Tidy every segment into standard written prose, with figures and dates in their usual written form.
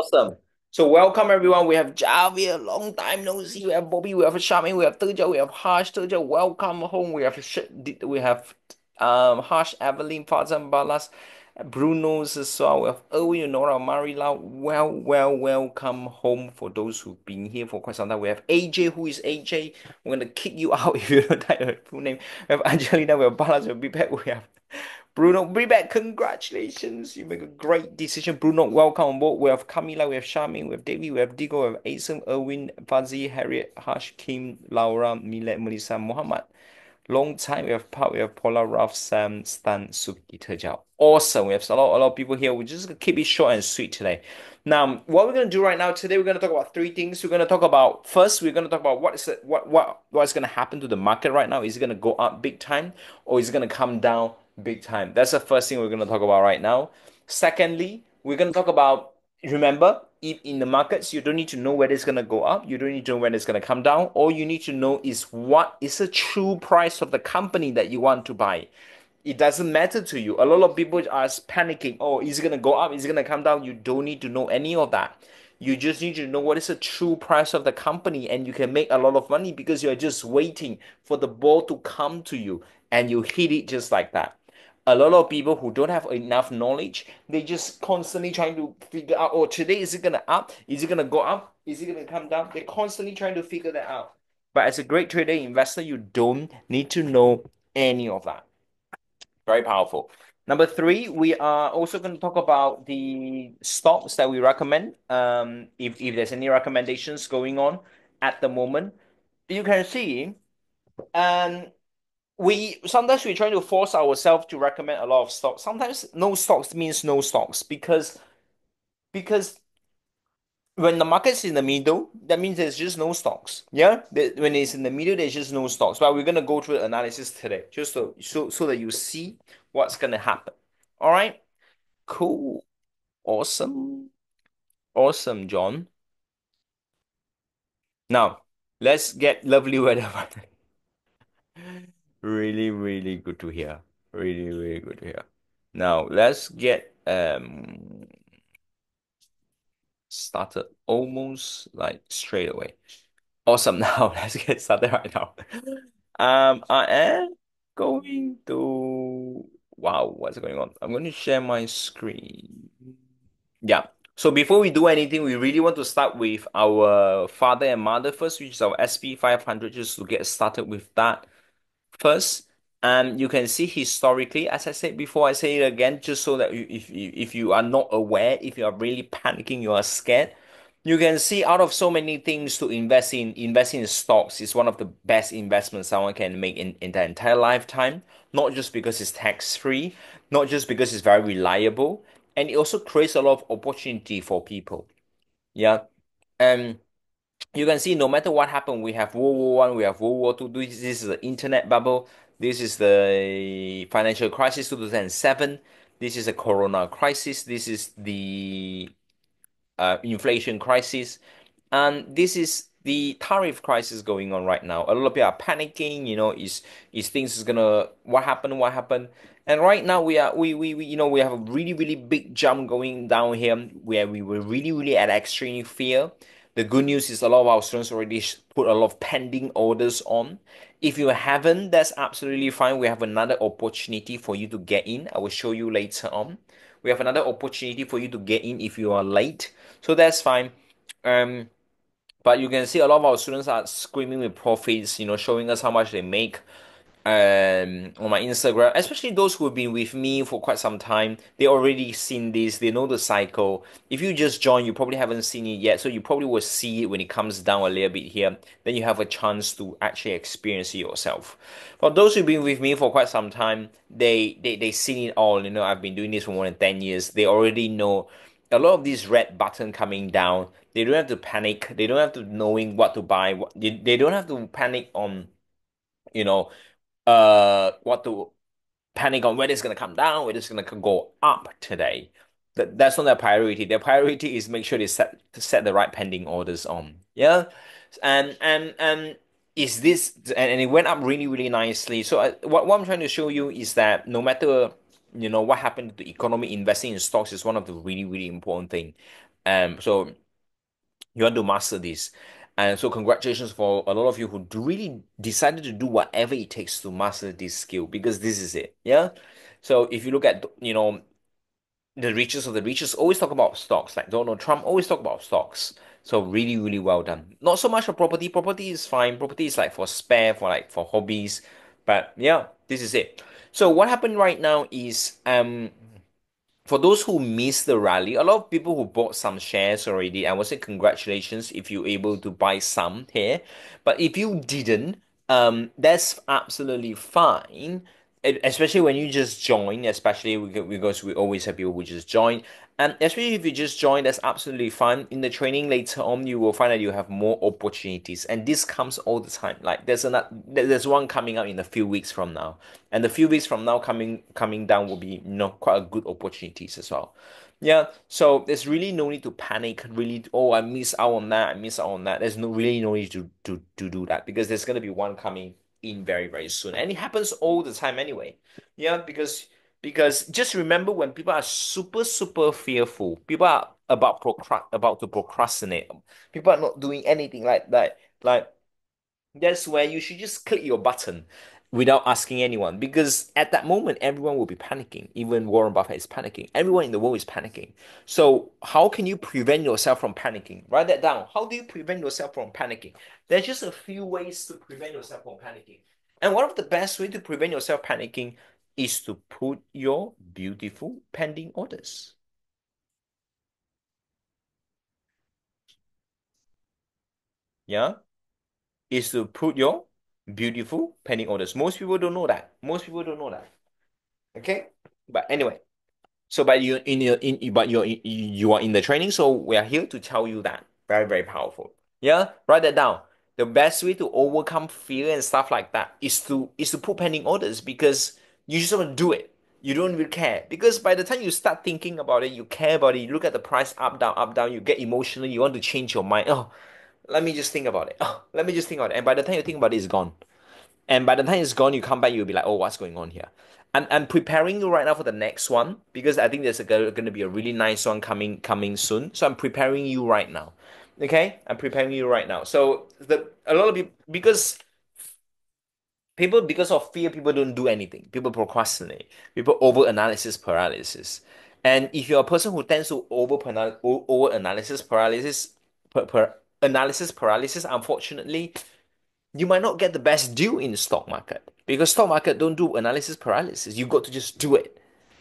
Awesome. So welcome everyone. We have Javier, long time no see. We have Bobby, we have Shami, we have Terja, we have Harsh, Terja. Welcome home. We have Harsh, Evelyn, Fazan, Balas, Bruno's as well. We have Erwin, Nora, Marila. Welcome home for those who've been here for quite some time. We have AJ. Who is AJ? We're gonna kick you out if you don't type your full name. We have Angelina, we have Balas, we have Bipet, we have Bruno, be back. Congratulations. You make a great decision. Bruno, welcome on board. We have Camila, we have Shami, we have Davey, we have Digo, we have Asim, Erwin, Fazzi, Harriet, Hash, Kim, Laura, Milet, Melissa, Muhammad. Long time. We have Pat, we have Paula, Ralph, Sam, Stan, Suki, Tejao. Awesome. We have a lot of people here. We're just gonna keep it short and sweet today. Now, what we're gonna do right now today, we're gonna talk about three things. We're gonna talk about first, we're gonna talk about what's gonna happen to the market right now. Is it gonna go up big time or is it gonna come down big time? That's the first thing we're gonna talk about right now. Secondly, we're gonna talk about remember, if in the markets, you don't need to know whether it's going to go up. You don't need to know whether it's going to come down. All you need to know is what is the true price of the company that you want to buy. It doesn't matter to you. A lot of people are panicking. Oh, is it going to go up? Is it going to come down? You don't need to know any of that. You just need to know what is the true price of the company, and you can make a lot of money because you're just waiting for the ball to come to you and you hit it just like that. A lot of people who don't have enough knowledge, they just constantly trying to figure out, oh, today is it gonna up? Is it gonna go up? Is it gonna come down? They're constantly trying to figure that out. But as a great trader investor, you don't need to know any of that. Very powerful. Number three, we are also going to talk about the stocks that we recommend. If there's any recommendations going on at the moment, you can see, um, we sometimes we try to force ourselves to recommend a lot of stocks. Sometimes no stocks means no stocks because when the market's in the middle, that means there's just no stocks. Yeah, when it's in the middle, there's just no stocks. But we're gonna go through the analysis today, just so that you see what's gonna happen. All right, cool, awesome, awesome, John. Now let's get lovely weather. Really, really good to hear. Really, really good to hear. Now let's get started almost like straight away. Awesome. Now let's get started right now. I am going to wow, what's going on? I'm going to share my screen. Yeah. So before we do anything, we really want to start with our father and mother first, which is our SP 500, just to get started with that first. You can see historically, as I said before, I say it again, just so that if you are not aware, if you are really panicking, you are scared, you can see out of so many things to investing in stocks is one of the best investments someone can make in their entire lifetime. Not just because it's tax free, not just because it's very reliable, and it also creates a lot of opportunity for people. Yeah. And you can see no matter what happened, we have World War One, we have World War Two. This is the internet bubble. This is the financial crisis 2007. This is a corona crisis. This is the inflation crisis. And this is the tariff crisis going on right now. A lot of people are panicking, is things is gonna what happened, what happened? And right now we have a really, really big jump going down here where we were really, really at extreme fear. The good news is a lot of our students already put a lot of pending orders on. If you haven't, that's absolutely fine. We have another opportunity for you to get in. I will show you later on. We have another opportunity for you to get in if you are late. So that's fine. Um, but you can see a lot of our students are screaming with profits, showing us how much they make on my Instagram, especially those who have been with me for quite some time. They already seen this, they know the cycle. If you just join, you probably haven't seen it yet, so you probably will see it when it comes down a little bit here. Then you have a chance to actually experience it yourself. For those who've been with me for quite some time, they seen it all. I've been doing this for more than 10 years. They already know a lot of these red button coming down. They don't have to panic. They don't have to knowing what to buy. They don't have to panic on, you know, what to panic on whether it's gonna come down, whether it's gonna go up today. That's not their priority. Their priority is make sure they set the right pending orders on. Yeah, and is this and it went up really, really nicely. So what I'm trying to show you is that no matter what happened to the economy, investing in stocks is one of the really, really important thing. So you want to master this. And so congratulations for a lot of you who really decided to do whatever it takes to master this skill because this is it. Yeah. So if you look at, the richest of the richest always talk about stocks. Like Donald Trump always talk about stocks. So really, really well done. Not so much for property. Property is fine. Property is like for spare, for like for hobbies. But yeah, this is it. So what happened right now is for those who missed the rally, a lot of people who bought some shares already, I would say congratulations if you're able to buy some here. But if you didn't, that's absolutely fine. Especially when you just join, especially because we always have people who just join. And especially if you just join, that's absolutely fine. In the training later on, you will find that you have more opportunities, and this comes all the time. Like there's one coming out in a few weeks from now, and the few weeks from now coming down will be quite a good opportunities as well. Yeah, so there's really no need to panic. Really, oh, I miss out on that. I miss out on that. There's no need to do that because there's gonna be one coming in very very soon, and it happens all the time anyway. Yeah, because just remember when people are super fearful, people are about to procrastinate, people are not doing anything like that. Like that's where you should just click your button without asking anyone because at that moment everyone will be panicking. Even Warren Buffett is panicking. Everyone in the world is panicking. So how can you prevent yourself from panicking? Write that down. How do you prevent yourself from panicking? There's just a few ways to prevent yourself from panicking. And one of the best way to prevent yourself panicking is to put your beautiful pending orders. Yeah, is to put your beautiful pending orders. Most people don't know that. Most people don't know that. Okay, but anyway, so but you in your in but you are in the training, so we are here to tell you that very very powerful. Yeah, write that down. The best way to overcome fear and stuff like that is to put pending orders because you just want to do it. You don't really care because by the time you start thinking about it, you care about it. You look at the price up down. You get emotional. You want to change your mind. Oh, let me just think about it. Oh, let me just think about it. And by the time you think about it, it's gone. And by the time it's gone, you come back, you'll be like, oh, what's going on here? I'm preparing you right now for the next one because I think there's going to be a really nice one coming soon. So I'm preparing you right now. Okay, I'm preparing you right now. So a lot of people because of fear, people don't do anything. People procrastinate. People over analysis paralysis. And if you're a person who tends to over analysis paralysis, analysis paralysis, unfortunately, you might not get the best deal in the stock market because stock market don't do analysis paralysis. You got to just do it.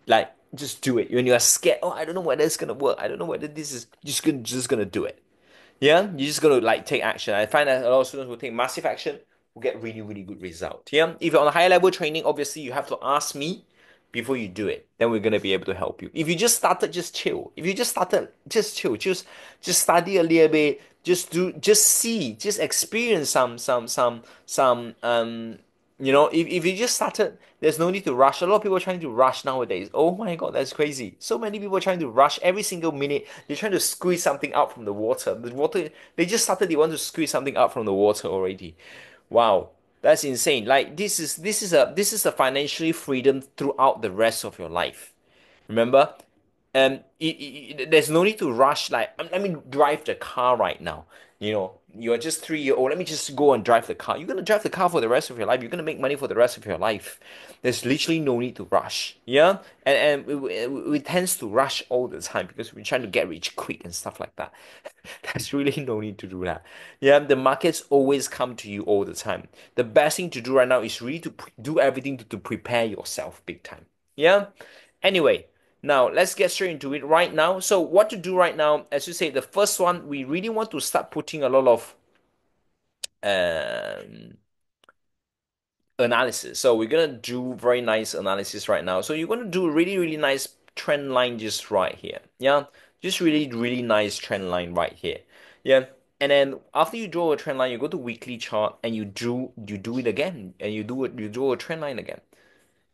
Like just do it. When you are scared, oh, I don't know whether it's gonna work. I don't know whether this is just gonna do it. Yeah, you just gotta like take action. I find that a lot of students who take massive action will get really, really good result. Yeah, if you're on a higher level training, obviously you have to ask me before you do it. Then we're gonna be able to help you. If you just started, just chill. If you just started, just chill. Just study a little bit. Just see, just experience some. If you just started, there's no need to rush. A lot of people are trying to rush nowadays. Oh my God, that's crazy. So many people are trying to rush every single minute. They're trying to squeeze something out from the water. The water, they just started, they want to squeeze something out from the water already. Wow, that's insane. Like this is a financially freedom throughout the rest of your life. Remember? There's no need to rush. Like, let me drive the car right now. You're just 3 year old. Let me just go and drive the car. You're gonna drive the car for the rest of your life. You're gonna make money for the rest of your life. There's literally no need to rush. Yeah, and we tends to rush all the time because we're trying to get rich quick and stuff like that. There's really no need to do that. Yeah, the markets always come to you all the time. The best thing to do right now is really to do everything to prepare yourself big time. Yeah. Anyway, now let's get straight into it right now. So what to do right now, as you say, the first one, we really want to start putting a lot of um, analysis. So we're gonna do very nice analysis right now. So you're gonna do a really, really nice trend line just right here. Yeah, just really, really nice trend line right here. Yeah. And then after you draw a trend line, you go to weekly chart and you do it again, and you draw a trend line again.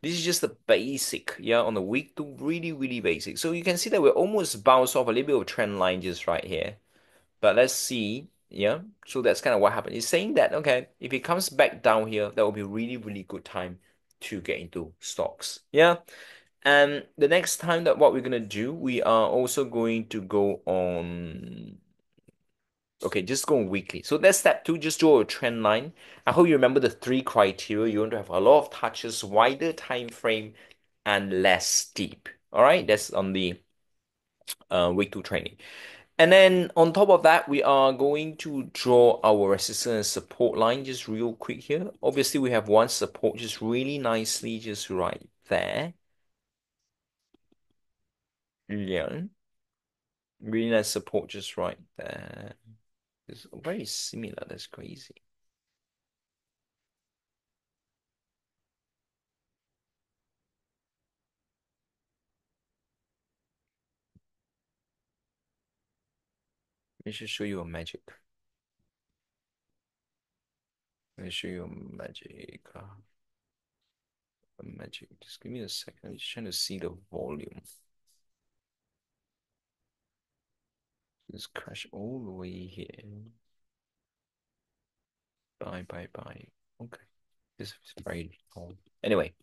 This is just the basic, yeah, on the week to really, really basic. So you can see that we're almost bounced off a little bit of trend line just right here. But let's see, yeah. So that's kind of what happened. It's saying that, okay, if it comes back down here, that will be really, really good time to get into stocks. Yeah. And the next time that what we're gonna do, we are also going to go on. Okay, just go on weekly. So that's step two. Just draw a trend line. I hope you remember the three criteria. You want to have a lot of touches, wider time frame, and less steep. All right, that's on the week two training. And then on top of that, we are going to draw our resistance and support line just real quick here. Obviously, we have one support just really nicely just right there. Yeah, really nice support just right there. It's very similar. That's crazy. Let me just show you a magic. Let me show you a magic. A magic. Just give me a second. I'm just trying to see the volume. Just crash all the way here. Bye, bye, bye. Okay. This is very cool. Anyway,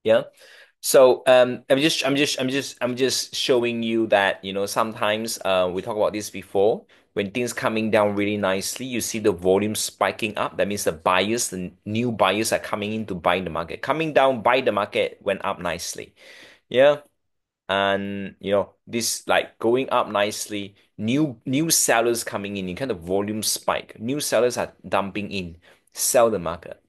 yeah. So I'm just showing you that sometimes we talked about this before. When things coming down really nicely, you see the volume spiking up. That means the new buyers are coming in to buy the market. Coming down, buy the market went up nicely. Yeah. And this like going up nicely, new sellers coming in, you kind of volume spike. New sellers are dumping in, sell the market.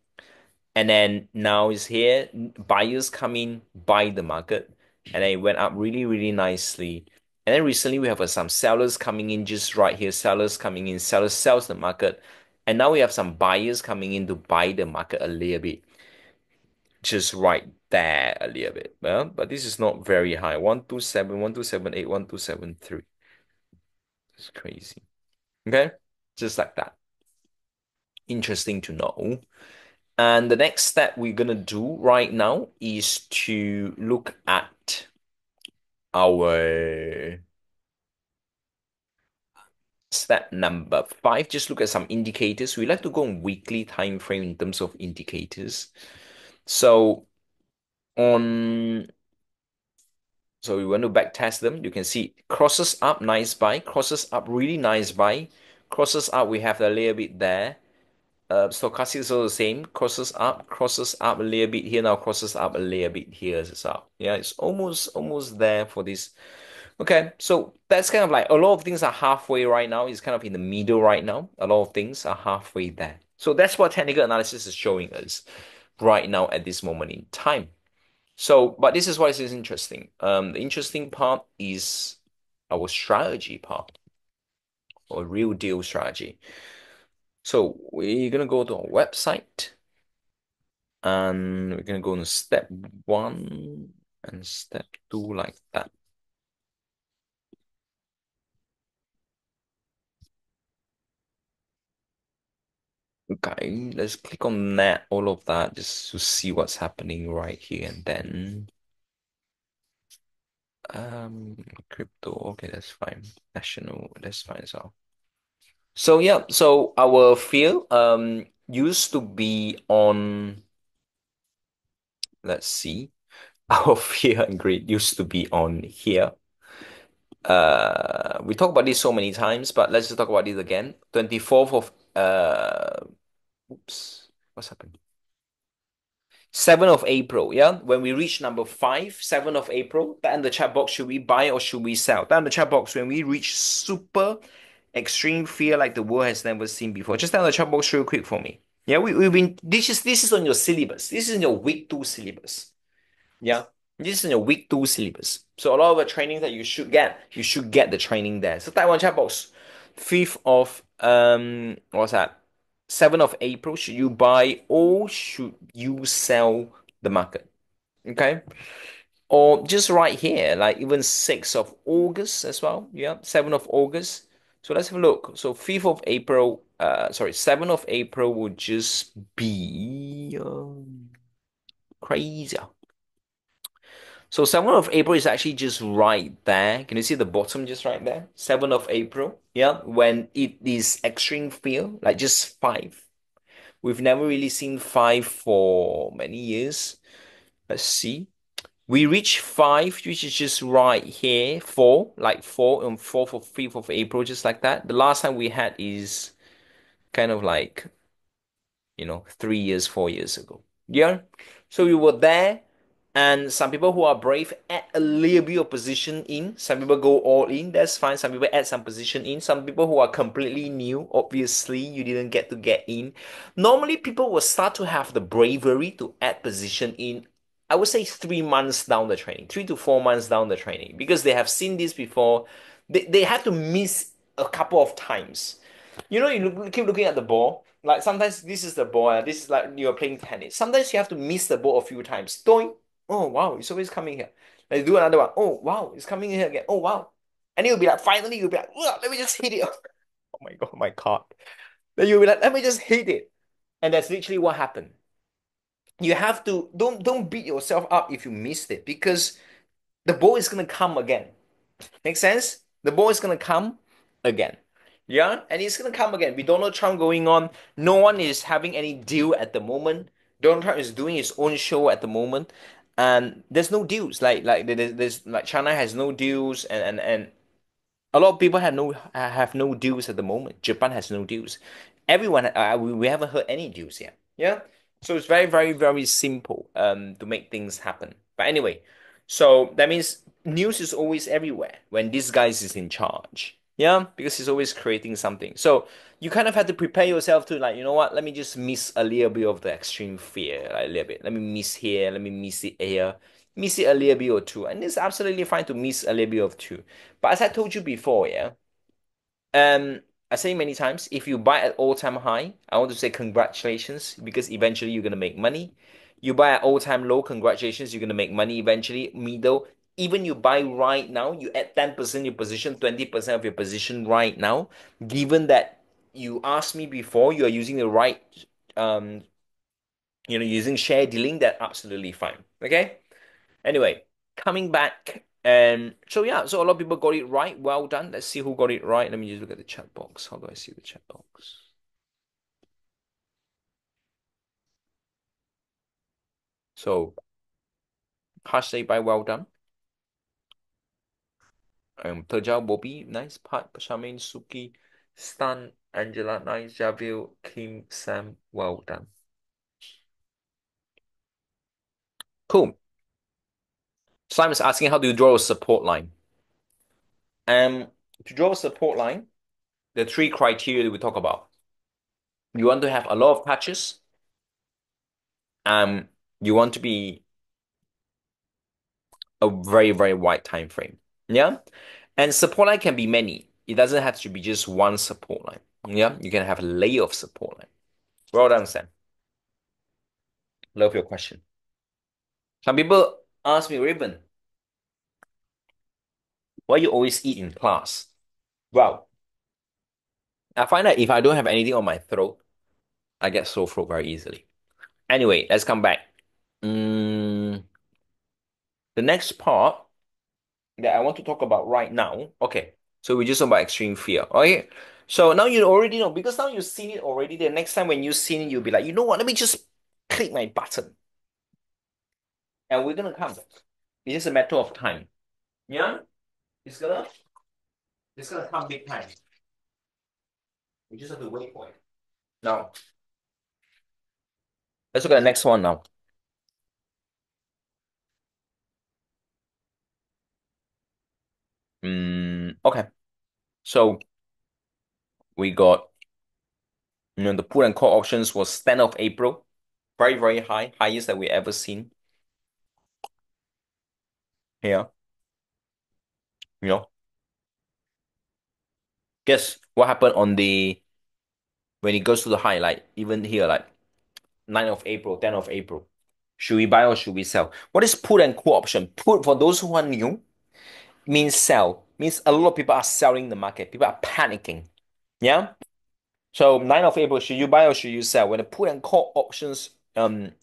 And then now it's here, buyers come in, buy the market, and then it went up really, really nicely. And then recently we have some sellers coming in just right here, sellers coming in, sellers sells the market. And now we have some buyers coming in to buy the market a little bit, just right there a little bit. Well, but this is not very high. 127, 1278, 1273. It's crazy. Okay? Just like that. Interesting to know. And the next step we're gonna do right now is to look at our step number five. Just look at some indicators. We like to go on weekly time frame in terms of indicators. So on so we want to back test them. You can see crosses up, nice buy, crosses up, really nice buy, crosses up, we have a little bit there. Stochastic is also the same. Crosses up a little bit here now, crosses up a little bit here as well. Yeah, it's almost there for this. Okay, so that's kind of like a lot of things are halfway right now. It's kind of in the middle right now. A lot of things are halfway there. So that's what technical analysis is showing us right now at this moment in time. So, but this is what is interesting. The interesting part is our strategy part, or real deal strategy. So we're gonna go to our website. And we're gonna go to step one and step two like that. Okay, let's click on that, all of that, just to see what's happening right here and then. Crypto, okay, that's fine. National, that's fine as well. So yeah, so our field used to be on, let's see, our fear and greed used to be on here. We talked about this so many times, but let's just talk about this again. 24th of oops, what's happened? 7th of April, yeah. When we reach number five, 7th of April, that in the chat box, should we buy or should we sell? That in the chat box, when we reach super extreme fear like the world has never seen before. Just down the chat box real quick for me. Yeah, we've been this is on your syllabus. This is in your week two syllabus. Yeah. This is in your week two syllabus. So a lot of the training that you should get the training there. So Taiwan chat box, 5th of what's that? 7th of April, should you buy or should you sell the market? Okay. Or just right here, like even 6th of August as well. Yeah, 7th of August. So let's have a look. So 5th of April, sorry, 7th of April would just be crazy. So 7th of April is actually just right there. Can you see the bottom just right there? 7th of April. Yeah, when it is extreme feel, like just five. We've never really seen five for many years. Let's see. We reached five, which is just right here. Four, like four on 4th of 5th of April, just like that. The last time we had is kind of like 3 years, 4 years ago. Yeah. So we were there, and some people who are brave add a little bit of position in. Some people go all in. That's fine. Some people add some position in. Some people who are completely new, obviously, you didn't get in. Normally, people will start to have the bravery to add position in. I would say 3 months down the training, 3 to 4 months down the training, because they have seen this before. They have to miss a couple of times. Keep looking at the ball. Like sometimes this is the ball. This is like you're playing tennis. Sometimes you have to miss the ball a few times. Doing, oh wow, it's always coming here. Like do another one. Oh wow, it's coming here again. Oh wow. And you'll be like, finally you'll be like, "Ugh, let me just hit it." Oh my god, my card. Then you'll be like, let me just hit it. And that's literally what happened. You have to don't beat yourself up if you missed it because the ball is gonna come again. Make sense? The ball is gonna come again. Yeah, and it's gonna come again. With Donald Trump going on, no one is having any deal at the moment. Donald Trump is doing his own show at the moment, and there's no deals. Like there's like China has no deals, and a lot of people have no deals at the moment. Japan has no deals. Everyone, we haven't heard any deals yet. Yeah, so it's very, very, very simple to make things happen. But anyway, so that means news is always everywhere when this guy is in charge. Yeah, because he's always creating something. So you kind of have to prepare yourself to like, you know what? Let me just miss a little bit of the extreme fear, like a little bit. Let me miss here. Let me miss it here. Miss it a little bit or two, and it's absolutely fine to miss a little bit of two. But as I told you before, yeah, um, I say many times, if you buy at all-time high, I want to say congratulations because eventually you're gonna make money. You buy at all-time low, congratulations, you're gonna make money eventually. Middle, even you buy right now, you add 10% your position, 20% of your position right now. Given that you asked me before, you are using the right, um, using share dealing, that absolutely fine. Okay. Anyway, coming back, and so yeah, so a lot of people got it right. Well done. Let's see who got it right. Let me just look at the chat box. How do I see the chat box? So, hashtag by well done. Terjal Bobby, nice. Pat, Charmaine, Suki, Stan, Angela, nice. Javil, Kim, Sam, well done. Cool. Simon's asking how do you draw a support line? Um, to draw a support line, the three criteria that we talk about. You want to have a lot of touches. Um, you want to be a very, very wide time frame. Yeah. And support line can be many. It doesn't have to be just one support line. Yeah. You can have a layer of support line. Well done, Sam. Love your question. Some people ask me, Raven, why you always eat in class? Well, I find that if I don't have anything on my throat, I get sore throat very easily. Anyway, let's come back. Mm, the next part that I want to talk about right now. Okay, so we just talk about extreme fear. Okay, so now you already know because now you've seen it already. The next time when you see it, you'll be like, you know what? Let me just click my button, and we're gonna come. It's just a matter of time. Yeah, it's gonna it's gonna come big time. We just have to wait for it. Now, let's look at the next one now. Okay, so we got the put and call options was 10th of April, very very high, highest that we ever seen here. You know, guess what happened on the when it goes to the high, like even here, like 9th of April, 10th of April. Should we buy or should we sell? What is put and call option? Put, for those who are new, means sell. Means a lot of people are selling the market. People are panicking. Yeah. So 9th of April, should you buy or should you sell? When the put and call options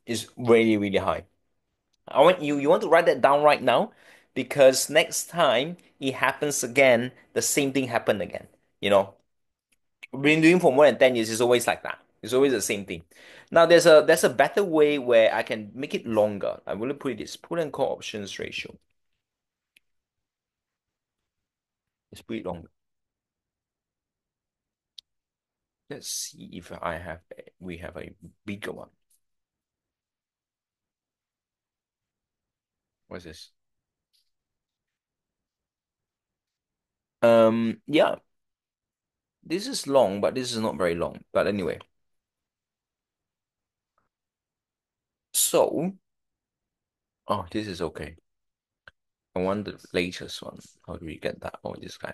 is really, really high. I want you want to write that down right now because next time it happens again, the same thing happened again. You know, been doing for more than 10 years, it's always like that. It's always the same thing. Now there's a better way where I can make it longer. I will put it this put and call options ratio. Let's put it longer. Let's see if we have a bigger one. What's this? Yeah, this is long, but this is not very long. But anyway, so oh, this is okay. I want the latest one. How do we get that? Oh, this guy.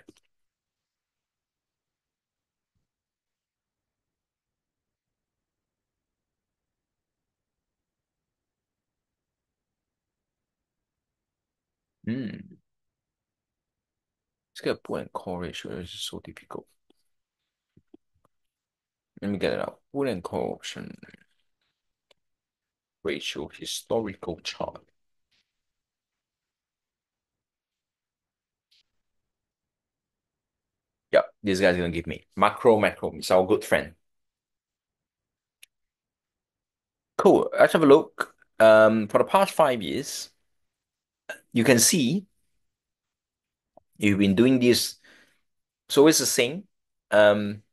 Hmm. Let's get a pull and call ratio. This is so difficult. Let me get it out. Pull and call option ratio historical chart. Yeah, this guy's gonna give me macro. It's our good friend. Cool. Let's have a look. For the past 5 years, you can see you've been doing this. So it's the same. Um,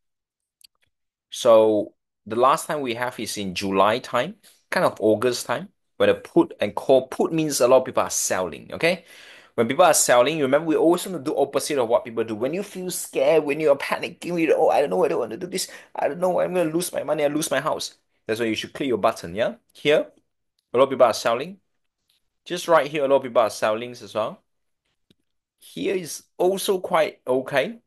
so the last time we have is in July time, kind of August time, when a put and call. Put means a lot of people are selling. Okay, when people are selling, you remember we always want to do opposite of what people do. When you feel scared, when you're panicking, oh, I don't know whether I want to do this. I don't know. I'm gonna lose my money. I lose my house. That's why you should click your button. Yeah, here a lot of people are selling. Just right here, a lot of people are selling as well. Here is also quite okay.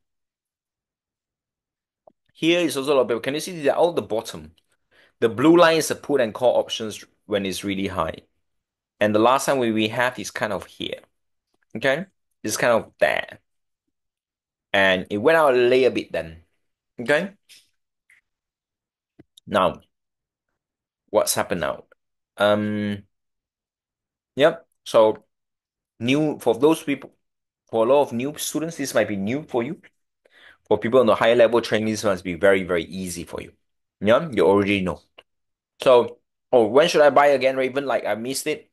Here is also a lot of people. Can you see they're all at the bottom? The blue line is the put and call options when it's really high. And the last time we have is kind of here. Okay? It's kind of there. And it went out a little bit then. Okay? Now, what's happened now? Um, yep. So new for those people, for a lot of new students, this might be new for you. For people on the higher level training, this must be very, very easy for you. Yeah, you already know. So, oh, when should I buy again, Raven? Like I missed it.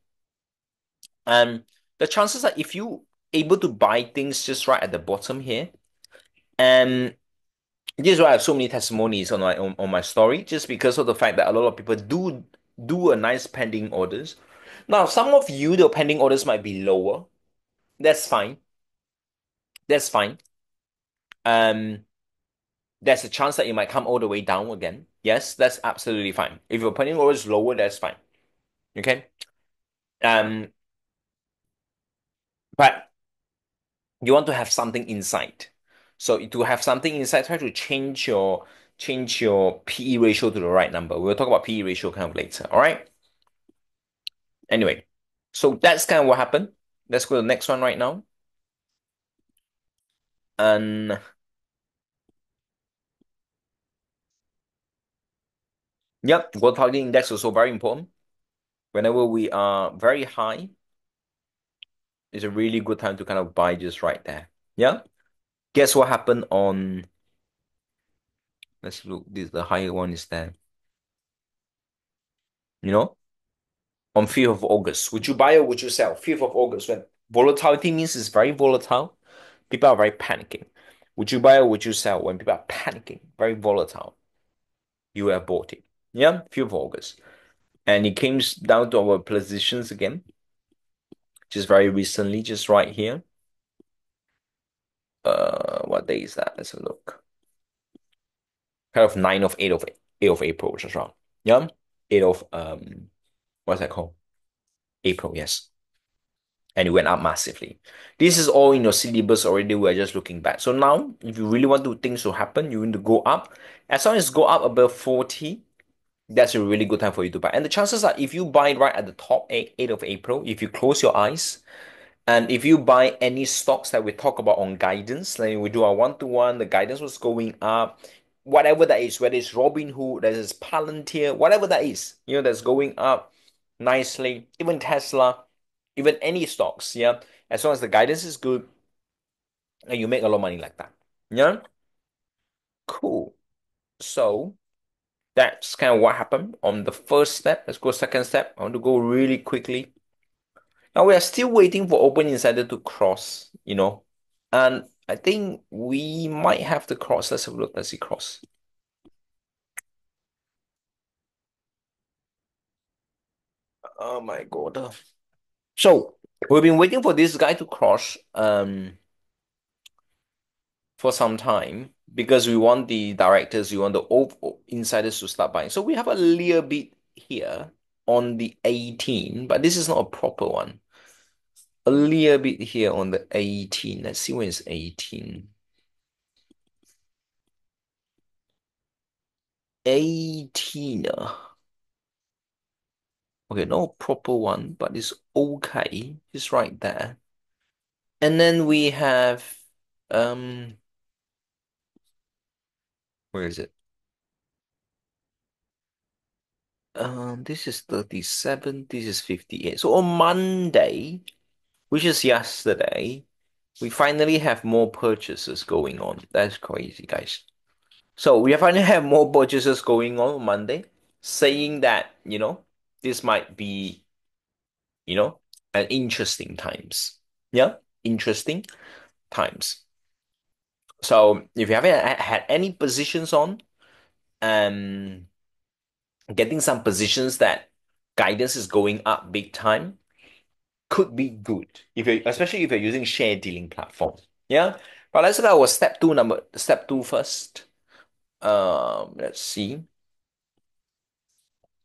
And the chances are if you able to buy things just right at the bottom here, and this is why I have so many testimonies on my story, just because of the fact that a lot of people do a nice pending orders. Now, some of you, the pending orders might be lower. That's fine. That's fine. Um, there's a chance that it might come all the way down again. Yes, that's absolutely fine. If your pending order is lower, that's fine. Okay. Um, but you want to have something inside. So to have something inside, try to change your PE ratio to the right number. We'll talk about PE ratio kind of later. All right. Anyway, so that's kind of what happened. Let's go to the next one right now. And yep, gold targeting index is also very important. Whenever we are very high, it's a really good time to kind of buy just right there. Yeah. Guess what happened on, let's look, this the higher one is there. You know, on 5th of August. Would you buy or would you sell? 5th of August, when volatility means it's very volatile. People are very panicking. Would you buy or would you sell when people are panicking? Very volatile. You have bought it. Yeah, 5th of August. And it came down to our positions again, just very recently, just right here. What day is that? Let's have a look. Kind of 9 of 8 of April, just wrong. Yeah, 8 of what's that called? April, yes. And it went up massively. This is all in your syllabus already. We're just looking back. So now, if you really want to things to happen, you want to go up. As long as go up above 40, that's a really good time for you to buy. And the chances are, if you buy right at the top 8 of April, if you close your eyes, and if you buy any stocks that we talk about on guidance, like we do our one-to-one, the guidance was going up, whatever that is, whether it's Robinhood, that is Palantir, whatever that is, that's going up nicely, even Tesla, even any stocks, yeah, as long as the guidance is good and you make a lot of money like that. Yeah, cool. So that's kind of what happened on the first step. Let's go second step. I want to go really quickly. Now we are still waiting for open insider to cross, and I think we might have to cross. Let's have a look. Let's see cross. Oh my God. So we've been waiting for this guy to cross for some time because we want the directors, we want the insiders to start buying. So we have a little bit here on the 18, but this is not a proper one. A little bit here on the 18. Let's see when it's 18. 18. Okay, no proper one, but it's okay. It's right there. And then we have um where is it? This is 37, this is 58. So on Monday, which is yesterday, we finally have more purchases going on. That's crazy, guys. So we finally have more purchases going on Monday, saying that, this might be, an interesting times. Yeah, interesting times. So if you haven't had any positions on, um, getting some positions that guidance is going up big time could be good if you especially if you're using share dealing platform. Yeah. But let's look at our step two first. Let's see.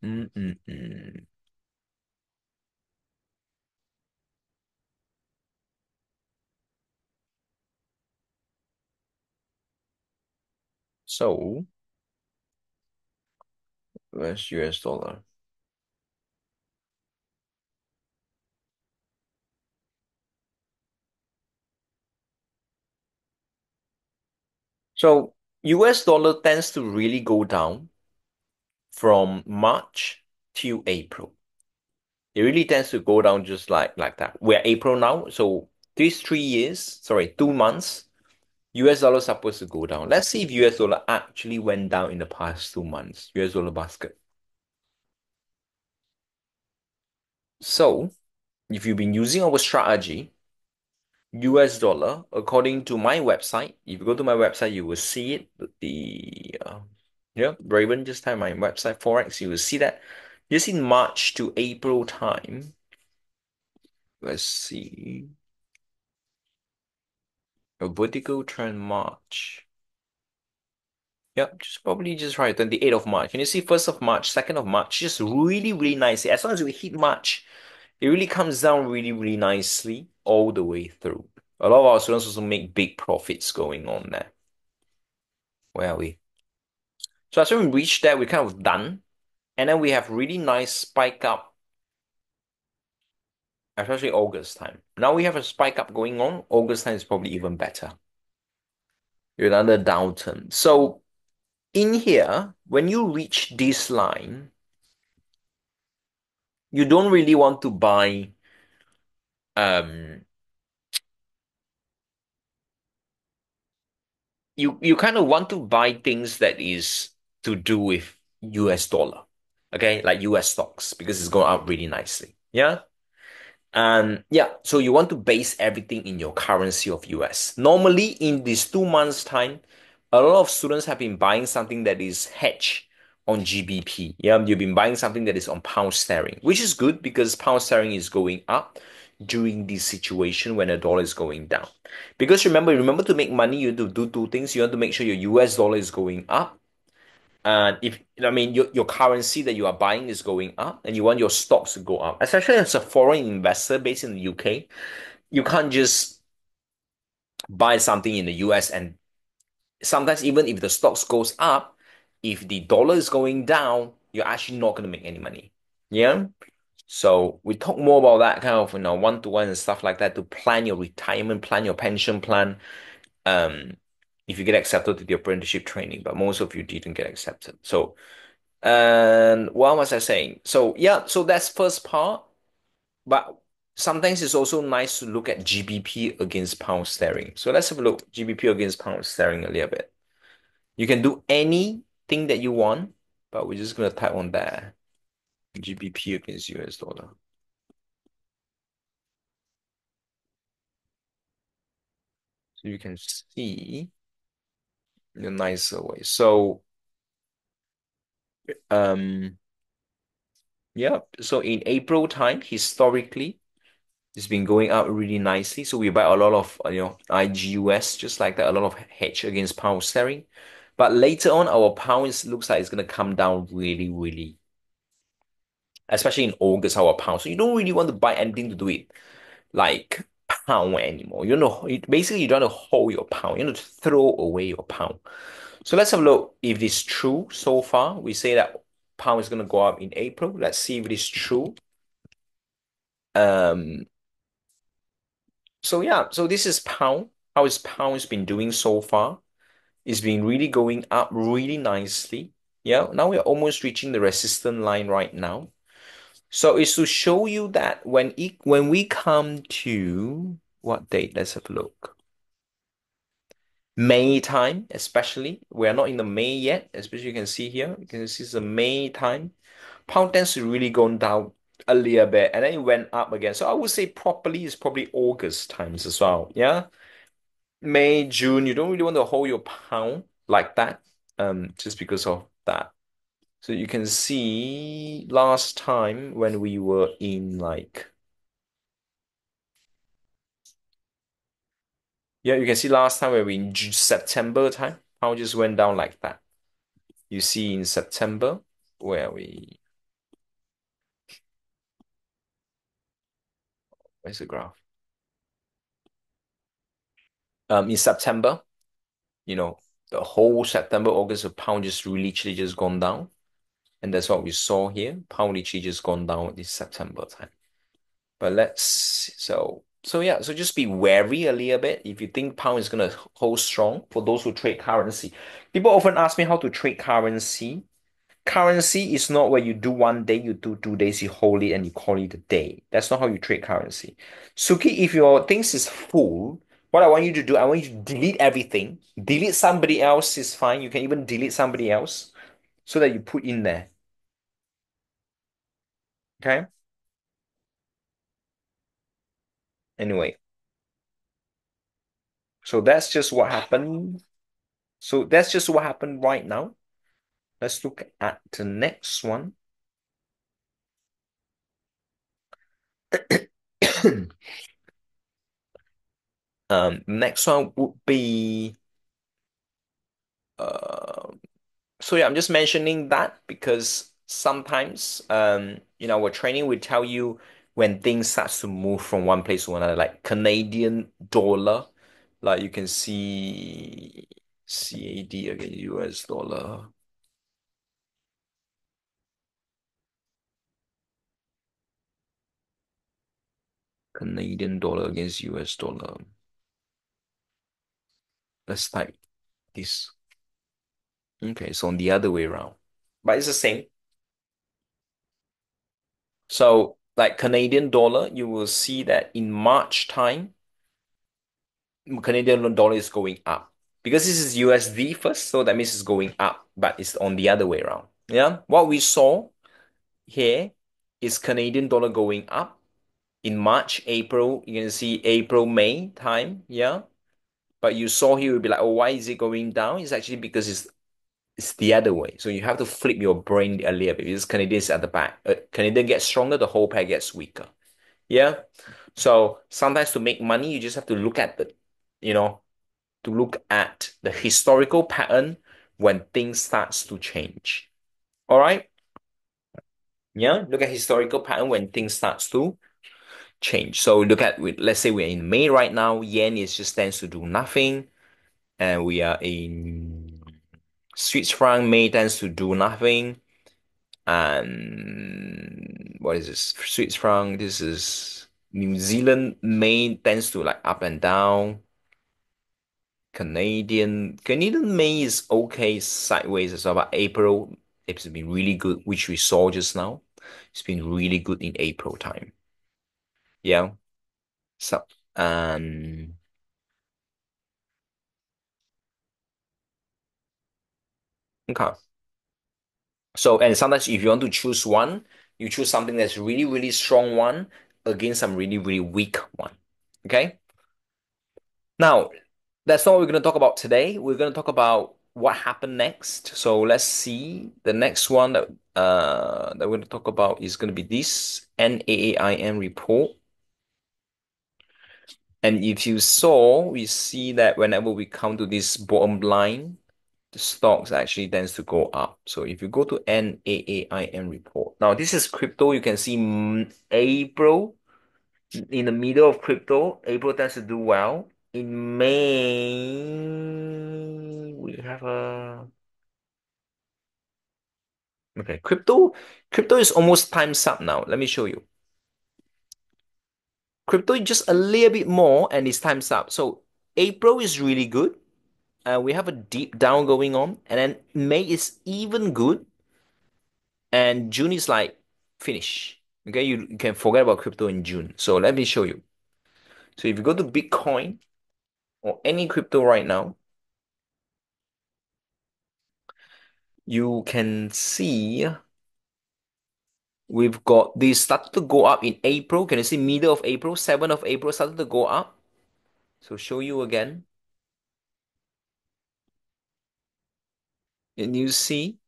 Mm-mm-mm. So where's US dollar? So US dollar tends to really go down from March to April. It really tends to go down just like that. We're April now, so these 3 years, sorry, 2 months, US dollar is supposed to go down. Let's see if US dollar actually went down in the past 2 months. US dollar basket. So if you've been using our strategy, US dollar, according to my website, if you go to my website, you will see it. Raven, just type my website Forex, you will see that just in March to April time. Let's see. A vertical trend March. Yep, just probably just right, 28th of March. Can you see 1st of March, 2nd of March? Just really, really nicely. As long as we hit March, it really comes down really, really nicely all the way through. A lot of our students also make big profits going on there. Where are we? So as we reach that, we're kind of done. And then we have really nice spike up, especially August time. Now we have a spike up going on. August time is probably even better. You're another downturn. So in here, when you reach this line, you don't really want to buy um you kind of want to buy things that is to do with US dollar. Okay, like US stocks because it's going up really nicely. Yeah. And yeah, so you want to base everything in your currency of US. Normally, in these 2 months' time, a lot of students have been buying something that is hedged on GBP. Yeah, you've been buying something that is on pound sterling, which is good because pound sterling is going up during this situation when the dollar is going down. Because remember to make money, you have to do two things. You want to make sure your US dollar is going up and if I mean your currency that you are buying is going up and you want your stocks to go up, especially as a foreign investor based in the UK, you can't just buy something in the US and sometimes even if the stocks goes up, if the dollar is going down, you're actually not going to make any money. Yeah. So we talk more about that kind of one-to-one and stuff like that to plan your retirement plan, your pension plan. Um, if you get accepted to the apprenticeship training, but most of you didn't get accepted. So and what was I saying? So yeah, so that's first part. But sometimes it's also nice to look at GBP against pound sterling. So let's have a look GBP against pound sterling a little bit. You can do anything that you want. but we're just gonna type on there. GBP against US dollar. So you can see in a nicer way. So um yeah, so in April time, historically, it's been going up really nicely. So we buy a lot of IGUS, just like that, a lot of hedge against pound sterling. But later on, our pounds looks like it's gonna come down really, really, especially in August, our pound. So you don't really want to buy anything to do it like pound anymore. Basically you don't want to hold your pound. You want to throw away your pound. So let's have a look if it's true so far. We say that pound is going to go up in April. Let's see if it is true. Um, so yeah, so this is pound. How is pound's been doing so far? It's been really going up really nicely. Yeah, now we're almost reaching the resistance line right now. So it's to show you that when we come to what date? Let's have a look. May time, especially. We are not in the May yet, especially you can see here. You can see it's the May time. Pound tends to really gone down a little bit and then it went up again. So I would say properly is probably August times as well. Yeah. May, June, you don't really want to hold your pound like that. Just because of that. So you can see last time when we were in like yeah, you can see last time when we in September time, pound just went down like that. You see in September where we where's the graph? In September, you know, the whole September, August, the pound just really literally just gone down. And that's what we saw here. Pound literally just gone down this September time. But so yeah, so just be wary a little bit if you think pound is gonna hold strong for those who trade currency. People often ask me how to trade currency. Currency is not where you do one day, you do 2 days, you hold it and you call it a day. That's not how you trade currency. Suki, if your things is full, what I want you to do, I want you to delete everything. Delete somebody else is fine. You can even delete somebody else so that you put in there. Okay? Anyway, so that's just what happened. So that's just what happened right now. Let's look at the next one. Next one would be uh so yeah, I'm just mentioning that because sometimes our training will tell you when things starts to move from one place to another, like Canadian dollar, like you can see CAD against US dollar, Canadian dollar against US dollar. Let's type this. Okay, so on the other way around. But it's the same. So like Canadian dollar, you will see that in March time, Canadian dollar is going up because this is USD first, so that means it's going up, but it's on the other way around. Yeah, what we saw here is Canadian dollar going up in March, April. You can see April, May time. Yeah, but you saw here, you'll be like, oh, why is it going down? It's actually because it's the other way. So you have to flip your brain a little bit because Canadian is at the back. Canadian gets stronger, the whole pair gets weaker. Yeah. So sometimes to make money, you just have to look at you know, to look at the historical pattern when things starts to change. All right. Yeah. Look at historical pattern when things starts to change. So look at, let's say we're in May right now. Yen is just tends to do nothing. And we are in Swiss franc. May tends to do nothing. And what is this? Swiss franc. This is New Zealand. May tends to like up and down. Canadian May is okay sideways as well, but April it's been really good, which we saw just now. It's been really good in April time. Yeah. So um okay. So, and sometimes if you want to choose one, you choose something that's really, really strong one against some really, really weak one. Okay. Now, that's not what we're going to talk about today. We're going to talk about what happened next. So let's see. The next one that we're going to talk about is going to be this NAAIM report. And if you saw, we see that whenever we come to this bottom line, the stocks actually tends to go up. So if you go to NAAIM report, now this is crypto. You can see April in the middle of crypto. April tends to do well. In May, we have a okay. Crypto is almost time's up now. Let me show you. Crypto is just a little bit more, and it's time's up. So April is really good. We have a deep down going on, and then May is even good, and June is like finish. Okay, you can forget about crypto in June. So let me show you. So if you go to Bitcoin or any crypto right now, you can see we've got this started to go up in April. Can you see middle of April, 7th of April started to go up? So show you again. And you see,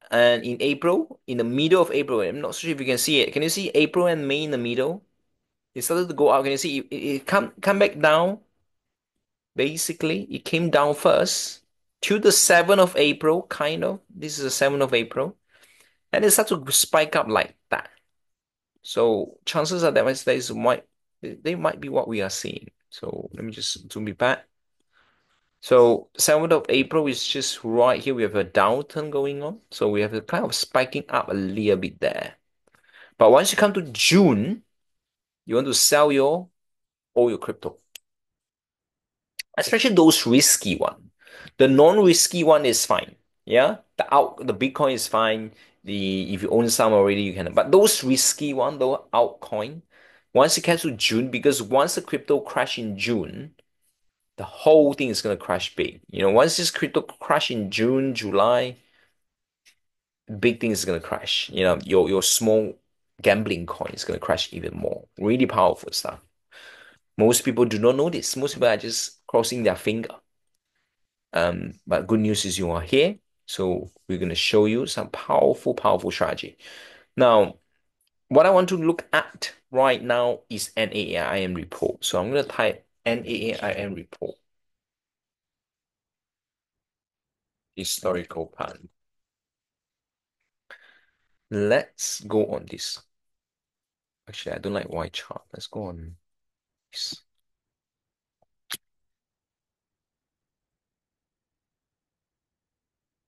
and in April, in the middle of April, I'm not sure if you can see it. Can you see April and May in the middle? It started to go up. Can you see it come back down? Basically, it came down first to the 7th of April, kind of. This is the 7th of April. And it started to spike up like that. So chances are that Wednesdays might they might be what we are seeing. So let me just zoom it back. So 7th of April is just right here. We have a downturn going on. So we have a kind of spiking up a little bit there. But once you come to June, you want to sell all your crypto, especially those risky one. The non-risky one is fine. Yeah, the Bitcoin is fine. The if you own some already, you can. But those risky one, though altcoin, once it gets to June, because once the crypto crash in June, the whole thing is gonna crash big. Once this crypto crash in June, July, big thing is gonna crash. Your small gambling coin is gonna crash even more. Really powerful stuff. Most people do not know this. Most people are just crossing their finger. But good news is you are here. So we're going to show you some powerful, powerful strategy. Now, what I want to look at right now is NAAIM report. So I'm going to type NAAIM report, historical pattern. Let's go on this. Actually, I don't like Y chart. Let's go on this.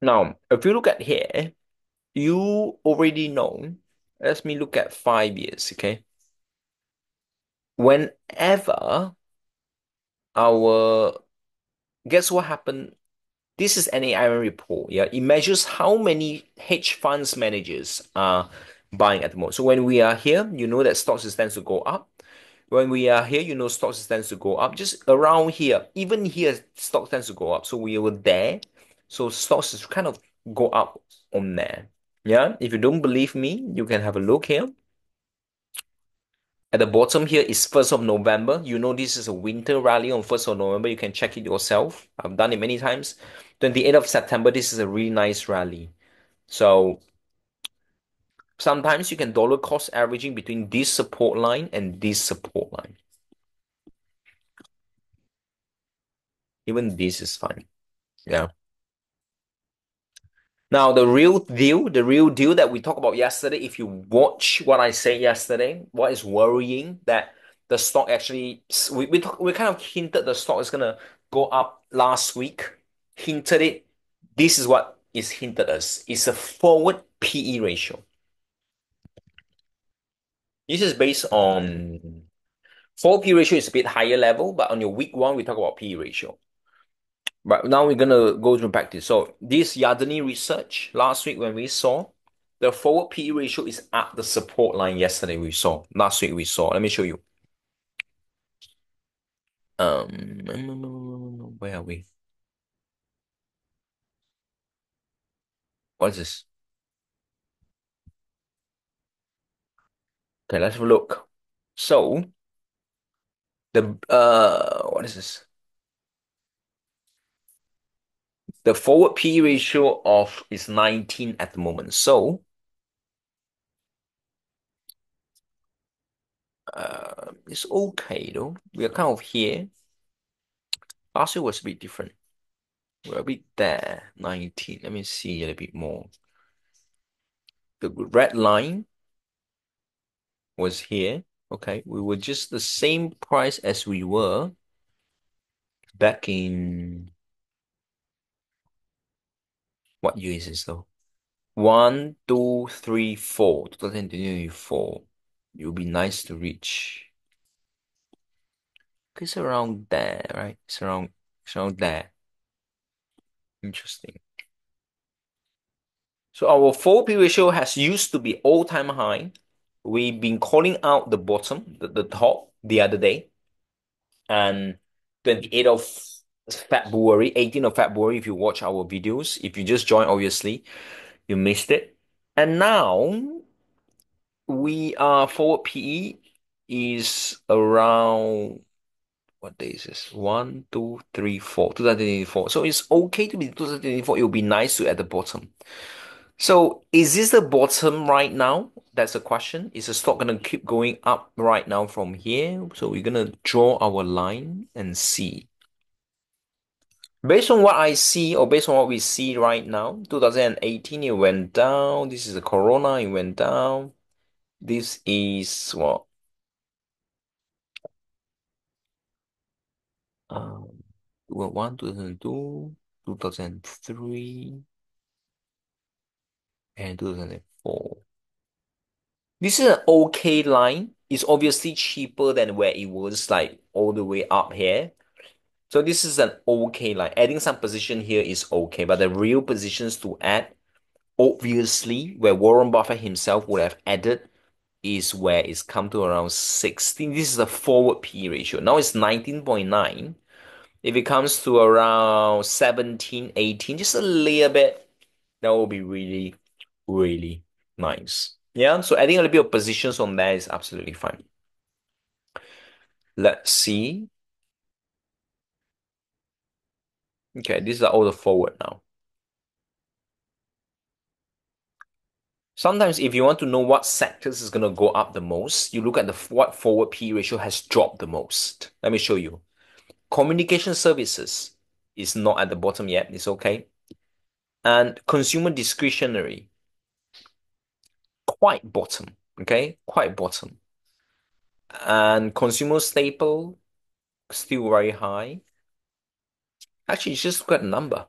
Now, if you look at here, you already know. Let me look at 5 years, okay? Whenever our guess what happened. This is an AI report. Yeah, it measures how many hedge funds managers are buying at the moment. So when we are here, you know that stocks tends to go up. When we are here, you know stocks tends to go up. Just around here, even here, stocks tends to go up. So we were there. So stocks is kind of go up on there. Yeah. If you don't believe me, you can have a look here. At the bottom here is 1st of November. You know this is a winter rally on 1st of November. You can check it yourself. I've done it many times. 28th of September, this is a really nice rally. So sometimes you can dollar cost averaging between this support line and this support line. Even this is fine. Yeah. Now the real deal that we talked about yesterday, if you watch what I said yesterday, what is worrying that the stock actually we kind of hinted the stock is gonna go up last week, hinted it. This is what is hinted us. It's a forward PE ratio. This is based on forward PE ratio is a bit higher level, but on your week one we talk about PE ratio. But now we're gonna go through practice. So this Yardeni research last week when we saw the forward PE ratio is at the support line yesterday we saw. Last week we saw. Let me show you. Where are we? What is this? Okay, let's have a look. So the what is this? The forward P ratio of is 19 at the moment. So it's okay though. We are kind of here. Last year was a bit different. We're a bit there, 19. Let me see a little bit more. The red line was here. Okay, we were just the same price as we were back in what year is this though? One, two, three, four. 2024. It would be nice to reach. It's around there, right? It's around there. Interesting. So our 4P ratio has used to be all-time high. We've been calling out the bottom, the top the other day, and 28th of February, 18th of February, if you watch our videos. If you just joined, obviously, you missed it. And now we are forward PE is around what day is this? One, two, three, four, 2024. So it's okay to be 2024. It will be nice to at the bottom. So is this the bottom right now? That's the question. Is the stock gonna keep going up right now from here? So we're gonna draw our line and see. Based on what I see, or based on what we see right now, 2018 it went down. This is the Corona, it went down. This is what? Um, 2001, 2003, and 2004. This is an okay line. It's obviously cheaper than where it was like all the way up here. So this is an okay line. Adding some position here is okay, but the real positions to add, obviously, where Warren Buffett himself would have added is where it's come to around 16. This is a forward P ratio. Now it's 19.9. If it comes to around 17, 18, just a little bit, that will be really, really nice. Yeah, so adding a little bit of positions on there is absolutely fine. Let's see. Okay, these are all the forward now. Sometimes if you want to know what sectors is going to go up the most, you look at the what forward P ratio has dropped the most. Let me show you. Communication services is not at the bottom yet. It's okay. And consumer discretionary, quite bottom. Okay, quite bottom. And consumer staple, still very high. Actually, just look at the number.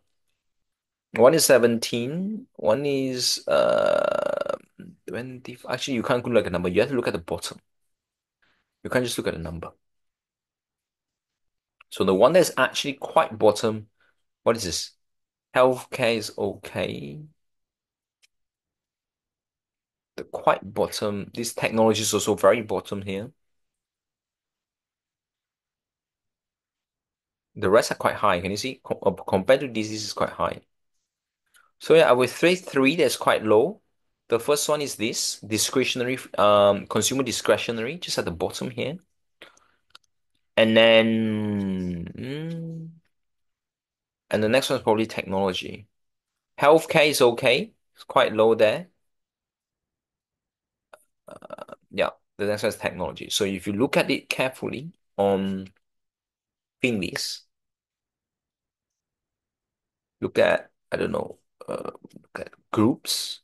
One is 17, one is 20. Actually, you can't look at the number. You have to look at the bottom. You can't just look at the number. So the one that's actually quite bottom, what is this? Healthcare is okay. The quite bottom, this technology is also very bottom here. The rest are quite high. Can you see? Compared to this is quite high. So yeah, I would say three that's quite low. The first one is this discretionary, consumer discretionary, just at the bottom here. And then, and the next one is probably technology. Healthcare is okay. It's quite low there. Yeah, the next one is technology. So if you look at it carefully on Finleys, look at, I don't know, look at groups.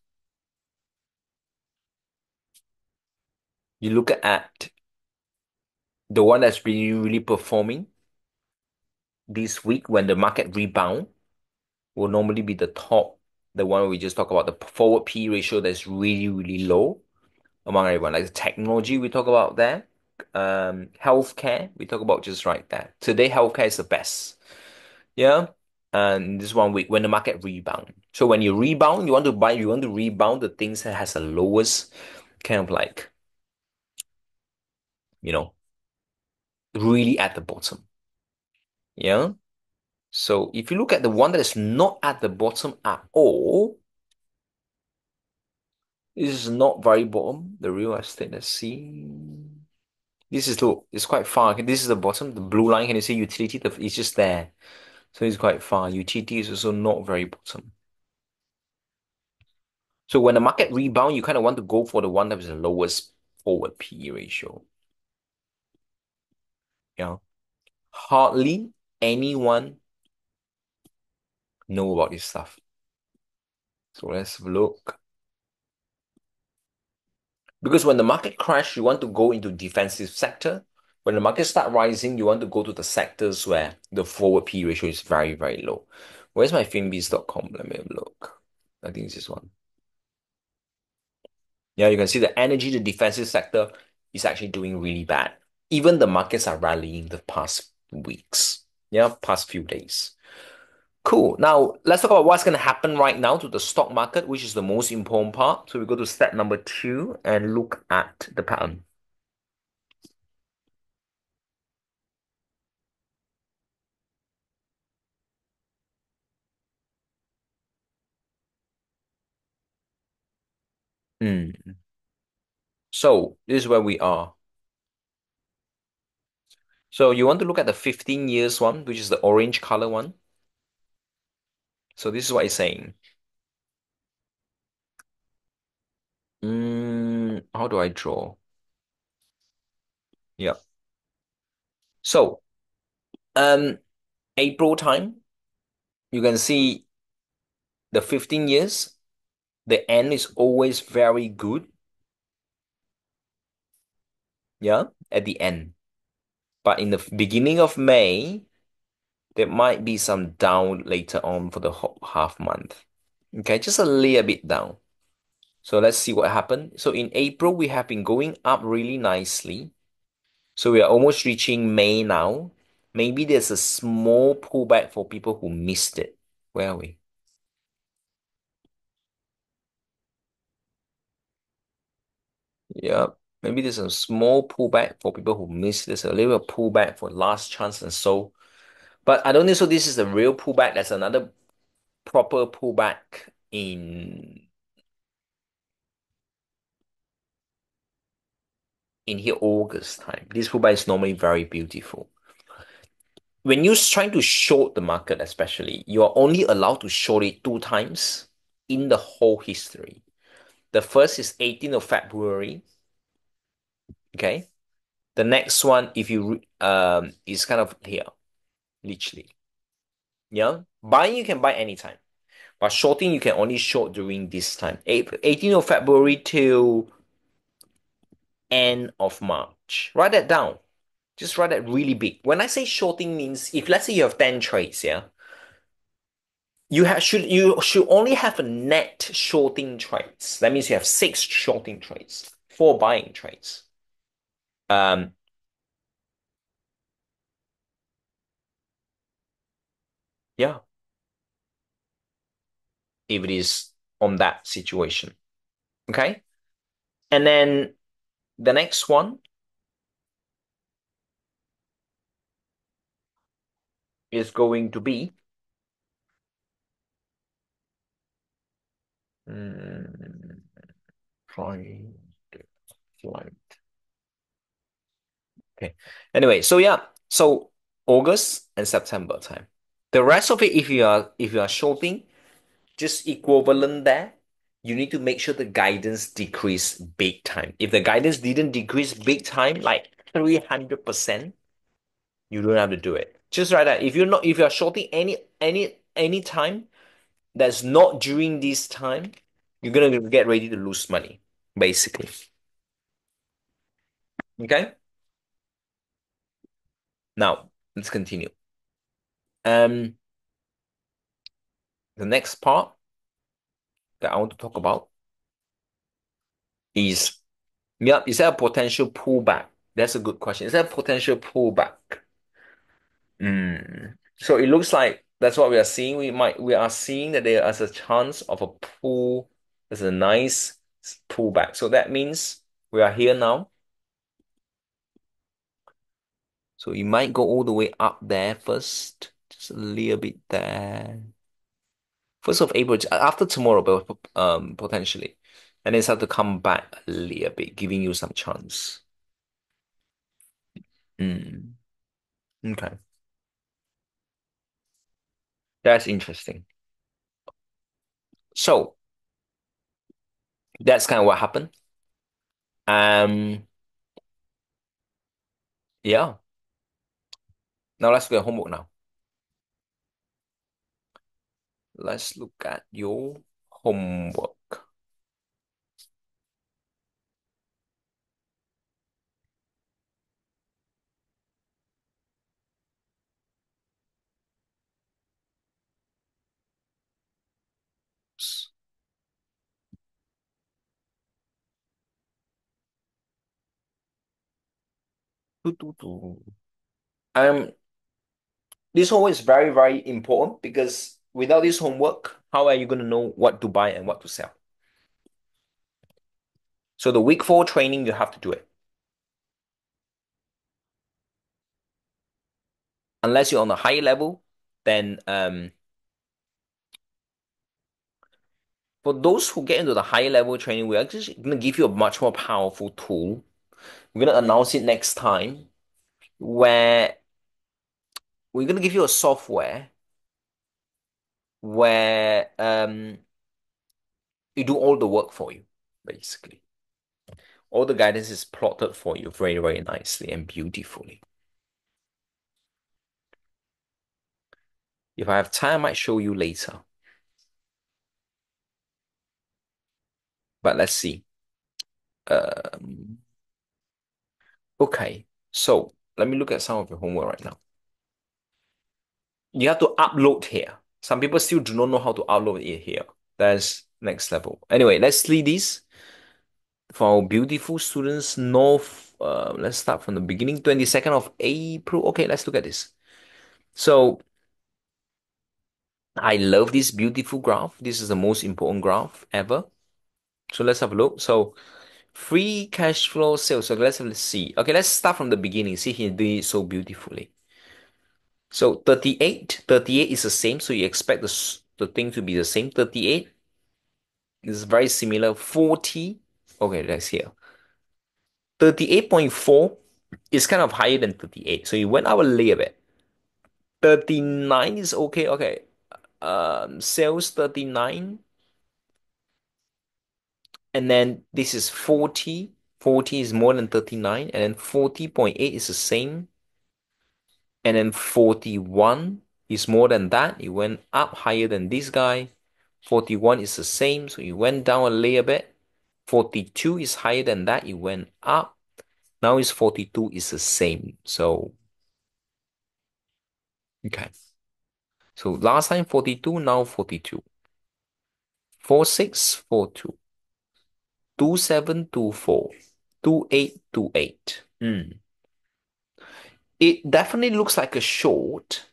You look at the one that's really performing this week when the market rebound will normally be the top, the one we just talked about, the forward P ratio that's really low among everyone. Like the technology we talk about there, healthcare we talk about just right there. Today healthcare is the best. Yeah. And this 1 week when the market rebound. So when you rebound, you want to buy, you want to rebound the things that has the lowest kind of like, you know, really at the bottom. Yeah. So if you look at the one that is not at the bottom at all, This is not very bottom. The real estate. Let's see. This is look. It's quite far. Okay, this is the bottom. The blue line. Can you see utility? It's just there. So it's quite far. Utility is also not very bottom. So when the market rebound, you kind of want to go for the one that is the lowest forward PE ratio. Yeah. Hardly anyone know about this stuff. So let's have a look. Because when the market crash, you want to go into defensive sector. When the market start rising, you want to go to the sectors where the forward P ratio is very, very low. Where's my finbiz.com? Let me have a look. I think it's this one. Yeah, you can see the energy, the defensive sector is actually doing really bad. Even the markets are rallying the past weeks. Yeah, past few days. Cool. Now let's talk about what's going to happen right now to the stock market, which is the most important part. So we go to step number two and look at the pattern. Hmm. So this is where we are. So you want to look at the 15 years one, which is the orange color one. So this is what it's saying. How do I draw? Yeah. So um April time, you can see the 15 years, the end is always very good. Yeah, at the end. But in the beginning of May, there might be some down later on for the half month. Okay, just a little bit down. So let's see what happened. So in April, we have been going up really nicely. So we are almost reaching May now. Maybe there's a small pullback for people who missed it. Where are we? Yeah, maybe there's a small pullback for people who missed. There's a little pullback for last chance and so. But I don't think so. This is the real pullback. There's another proper pullback in here August time. This pullback is normally very beautiful. When you're trying to short the market, especially, you are only allowed to short it two times in the whole history. The first is 18th of February. Okay. The next one, if you is kind of here, literally. Yeah. Buying you can buy anytime. But shorting you can only short during this time. 18th of February till end of March. Write that down. Just write that really big. When I say shorting means if let's say you have 10 trades, yeah, you should only have a net shorting trades. That means you have six shorting trades, four buying trades. Um, yeah, if it is on that situation. Okay. And then the next one is going to be mm, flight, flight. Okay. Anyway, so yeah, so August and September time. The rest of it, if you are shorting, just equivalent there. You need to make sure the guidance decrease big time. If the guidance didn't decrease big time, like 300%, you don't have to do it. Just like that. If you're shorting any time that's not during this time, you're gonna get ready to lose money, basically. Okay? Now, let's continue. Um, the next part that I want to talk about is, yeah, is there a potential pullback? That's a good question. Is there a potential pullback? So it looks like that's what we are seeing. We are seeing that there is a chance of a pull. There's a nice pullback. So that means we are here now. So it might go all the way up there first, just a little bit there. First of April, after tomorrow, but potentially. and then start to come back a little bit, giving you some chance. Mm, okay, that's interesting. So that's kind of what happened. Um, yeah. Now let's look at homework now. Let's look at your homework. Doo, doo, doo. Um, this homework is very, very important because without this homework, how are you going to know what to buy and what to sell? So the week four training, you have to do it. Unless you're on a higher level, then for those who get into the higher level training, we're actually going to give you a much more powerful tool. We're going to announce it next time where we're going to give you a software where you do all the work for you, basically. All the guidance is plotted for you very, very nicely and beautifully. If I have time, I might show you later. But let's see. Um, okay, so let me look at some of your homework right now. You have to upload here. Some people still do not know how to upload it here. That's next level. Anyway, let's see this for our beautiful students. North, let's start from the beginning, 22nd of April. Okay, let's look at this. So I love this beautiful graph. This is the most important graph ever. So let's have a look. So free cash flow sales. So let's see. Okay, let's start from the beginning. See, he did it so beautifully. So 38 is the same. So you expect the thing to be the same. 38 is very similar. 40. Okay, let's hear. 38.4 is kind of higher than 38. So you went up a little bit. 39 is okay. Okay. Sales 39. And then this is 40. 40 is more than 39. And then 40.8 is the same. And then 41 is more than that. It went up higher than this guy. 41 is the same. So it went down a little bit. 42 is higher than that. It went up. Now it's 42 is the same. So, okay. So last time 42, now 42. 46, 42. 2724. 2828. It definitely looks like a short.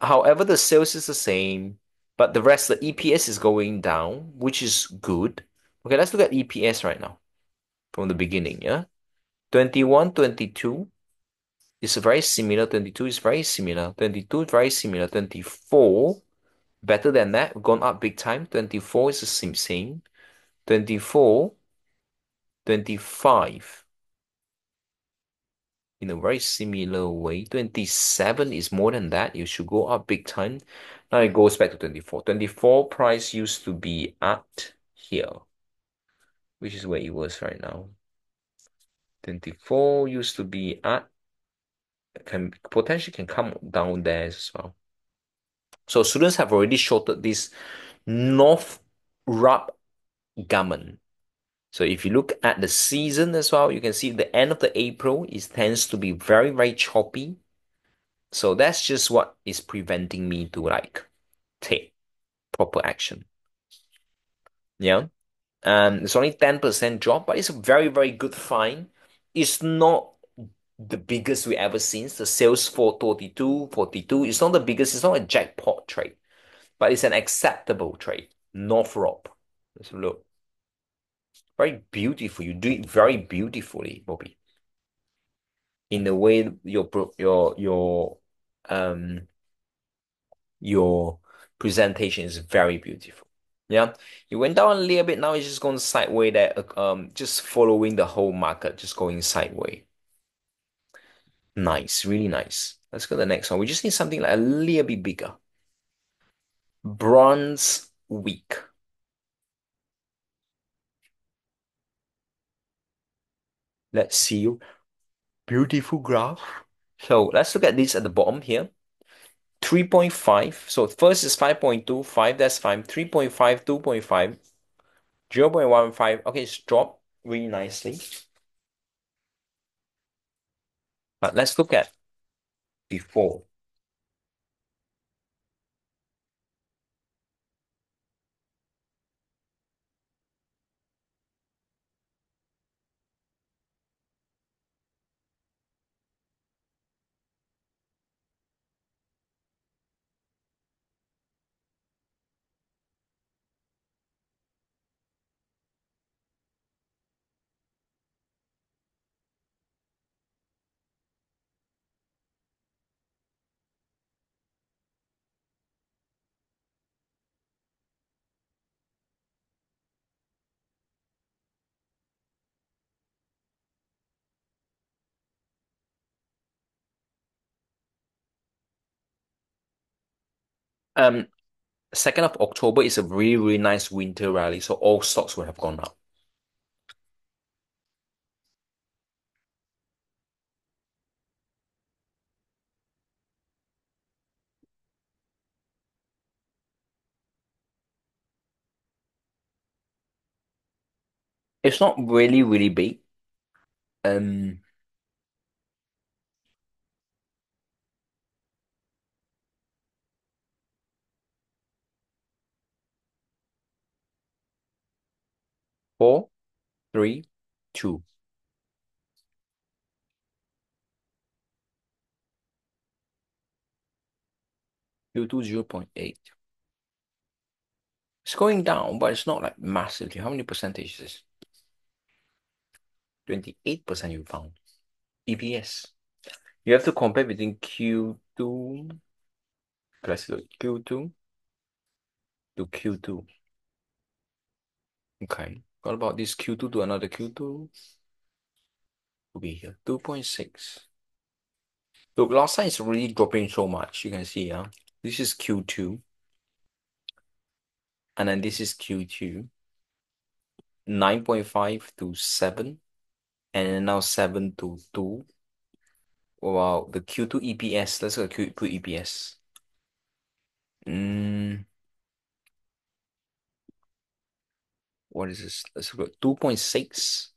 However, the sales is the same, but the rest, the EPS is going down, which is good. Okay, let's look at EPS right now from the beginning, yeah? 21, 22 is very similar. 22 is very similar. 22 is very similar. 24, better than that, gone up big time. 24 is the same. 24, 25 in a very similar way. 27 is more than that. You should go up big time. Now it goes back to 24. 24 price used to be at here, which is where it was right now. 24 used to be at, can potentially can come down there as well. So students have already shorted this North Rub Gammon. So if you look at the season as well, you can see the end of the April is tends to be very, very choppy. So that's just what is preventing me to like take proper action. Yeah. It's only 10% drop, but it's a very, very good find. It's not the biggest we ever seen. The sales for 42, 42. It's not the biggest, it's not a jackpot trade, but it's an acceptable trade. Northrop. Let's look. Very beautiful. You do it very beautifully, Bobby. In the way um your presentation is very beautiful. Yeah, it went down a little bit. Now it's just going sideways there. Just following the whole market, just going sideways. Nice, really nice. Let's go to the next one. We just need something like a little bit bigger. Bronze week. Let's see. Beautiful graph. So let's look at this at the bottom here. 3.5. So first is 5.2, 5, that's fine. 3.5, 2.5, 0.15. Okay, it's dropped really nicely. But let's look at before. Um, 2nd of October is a really, really nice winter rally, so all stocks will have gone up. It's not really, really big. Um, 4, 3, 2. Q2 0.8. It's going down, but it's not like massively. How many percentage is this? 28% you found. EPS. You have to compare between Q2, let's look, Q2 to Q2. Okay. What about this Q2 to another Q2? Will be here. 2.6. Look, last time it's really dropping so much. You can see, yeah. This is Q2. And then this is Q2. 9.5 to 7. And then now 7 to 2. Wow, the Q2 EPS. Let's go Q2 EPS. Mm, what is this? Let's go 2.6,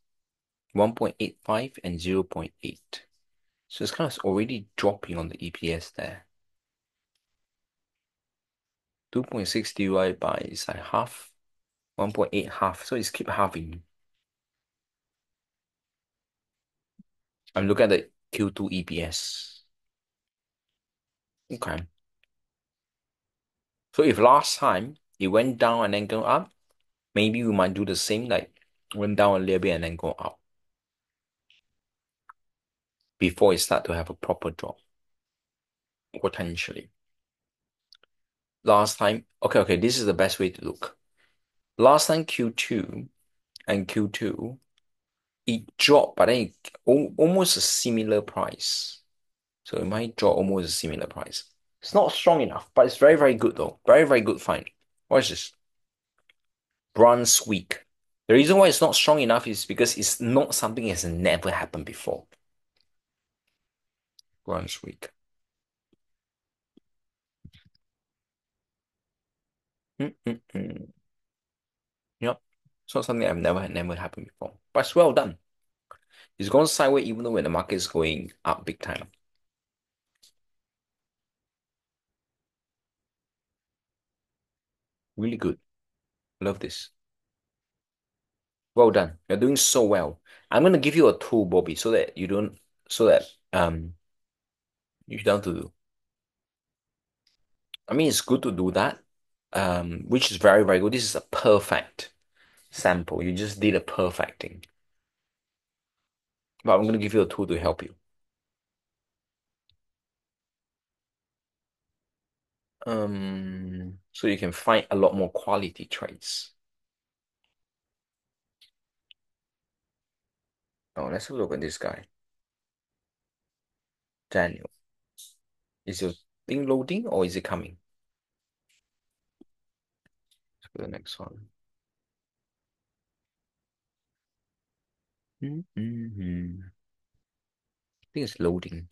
1.85, and 0.8. So it's kind of already dropping on the EPS there. 2.6 divided by is like half, 1.8 half. So it's keep halving. I'm looking at the Q2 EPS. Okay. So if last time it went down and then go up, maybe we might do the same, like went down a little bit and then go up before it start to have a proper drop, potentially. Last time, okay, this is the best way to look. Last time Q2 and Q2, it dropped, but then almost a similar price. So it might drop almost a similar price. It's not strong enough, but it's very, very good though. Very, very good find. What is this? Bronze week. The reason why it's not strong enough is because it's not something that has never happened before. Bronze week. Mm-mm-mm. Yep. It's not something I've never happened before. But it's well done. It's gone sideways even though when the market is going up big time. Really good. Love this. Well done. You're doing so well. I'm gonna give you a tool, Bobby, so that you don't so that you don't have to I mean it's good to do that. Which is very, very good. This is a perfect sample. You just did a perfect thing. But I'm gonna give you a tool to help you. So you can find a lot more quality traits. Oh, let's have a look at this guy, Daniel. Is your thing loading or is it coming? Let's go to the next one. I think it's loading.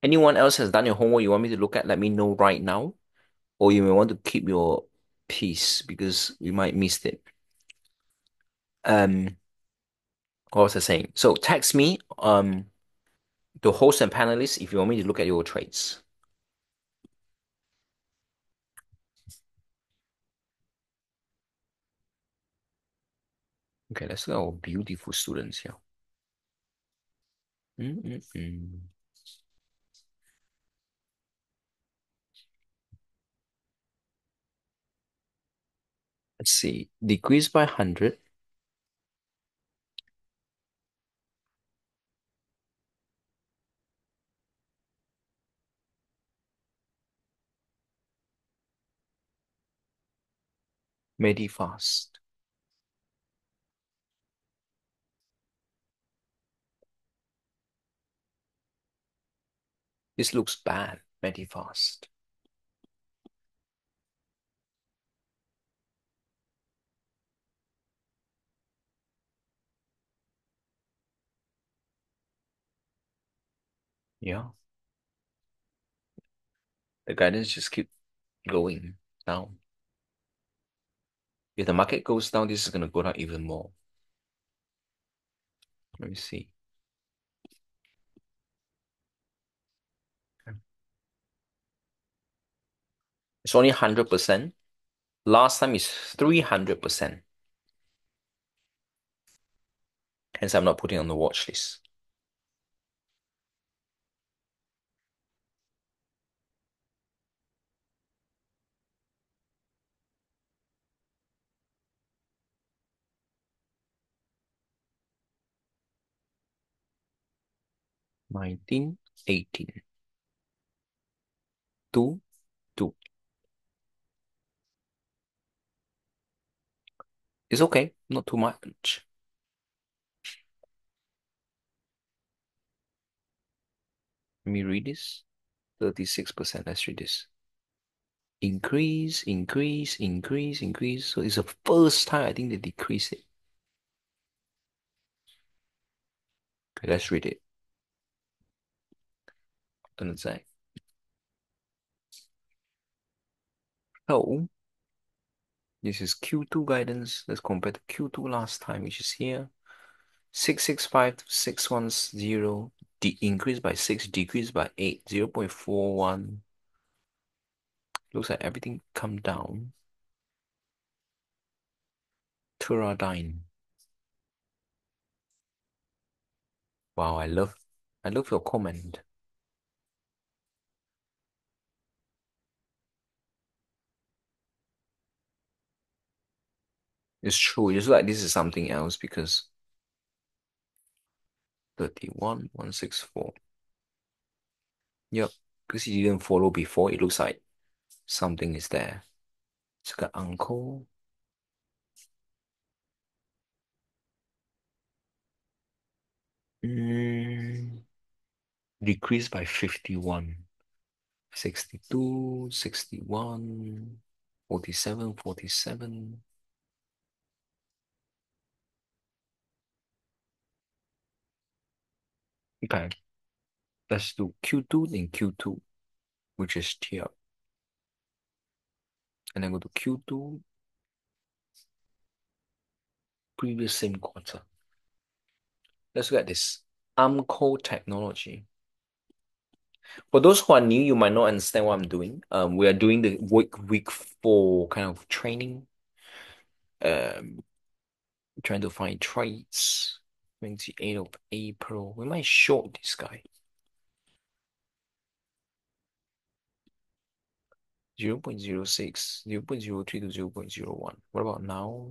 Anyone else has done your homework you want me to look at? Let me know right now. Or you may want to keep your peace because we might miss it. Um, what was I saying? So text me, the host and panelists if you want me to look at your traits. Okay, let's look at our beautiful students here. Mm-mm-mm. Let's see. Decrease by 100. Medifast. This looks bad. Medifast. Yeah. The guidance just keep going down. If the market goes down, this is gonna go down even more. Let me see. It's only 100%. Last time is 300%. Hence, I'm not putting on the watch list. Nineteen, 18, 2, 2. It's okay, not too much. Let me read this. 36%. Let's read this. Increase, increase, increase, increase. So it's the first time I think they decrease it. Okay, let's read it. Don't say. So this is Q2 guidance. Let's compare to Q2 last time, which is here. 665 to 610. Increase by 6, decrease by 8, 0.41. Looks like everything come down. Teradyne. Wow, I love your comment. It's true. It's like this is something else because 31, 164. Yep. Because you didn't follow before, it looks like something is there. It's got uncle. Mm, decreased by 51. 62, 61, 47, 47. Okay. Let's do Q2 then Q2, which is here. And then go to Q2, previous same quarter. Let's look at this. Amco technology. For those who are new, you might not understand what I'm doing. We are doing the week 4 kind of training. Um, trying to find trades. 28th of April. We might short this guy. 0.06, 0.03 to 0.01. What about now?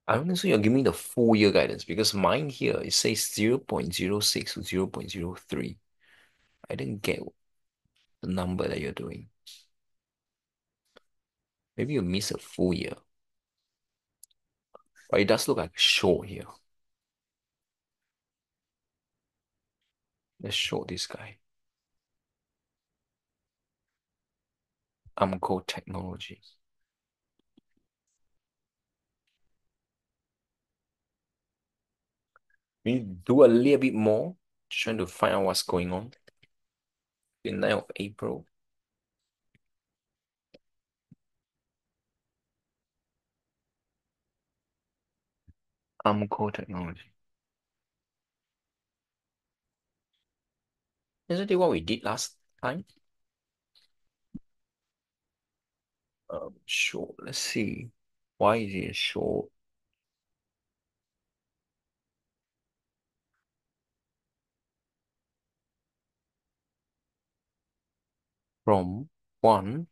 I don't think so. You're giving me the full year guidance because mine here it says 0.06 to 0.03. I didn't get the number that you're doing. Maybe you miss a full year, but it does look like short here. Let's short this guy. Amco Technology. We need to do a little bit more, trying to find out what's going on. The 9th of April. Amco Technology. Isn't it what we did last time? Short. Let's see. Why is it short? From one,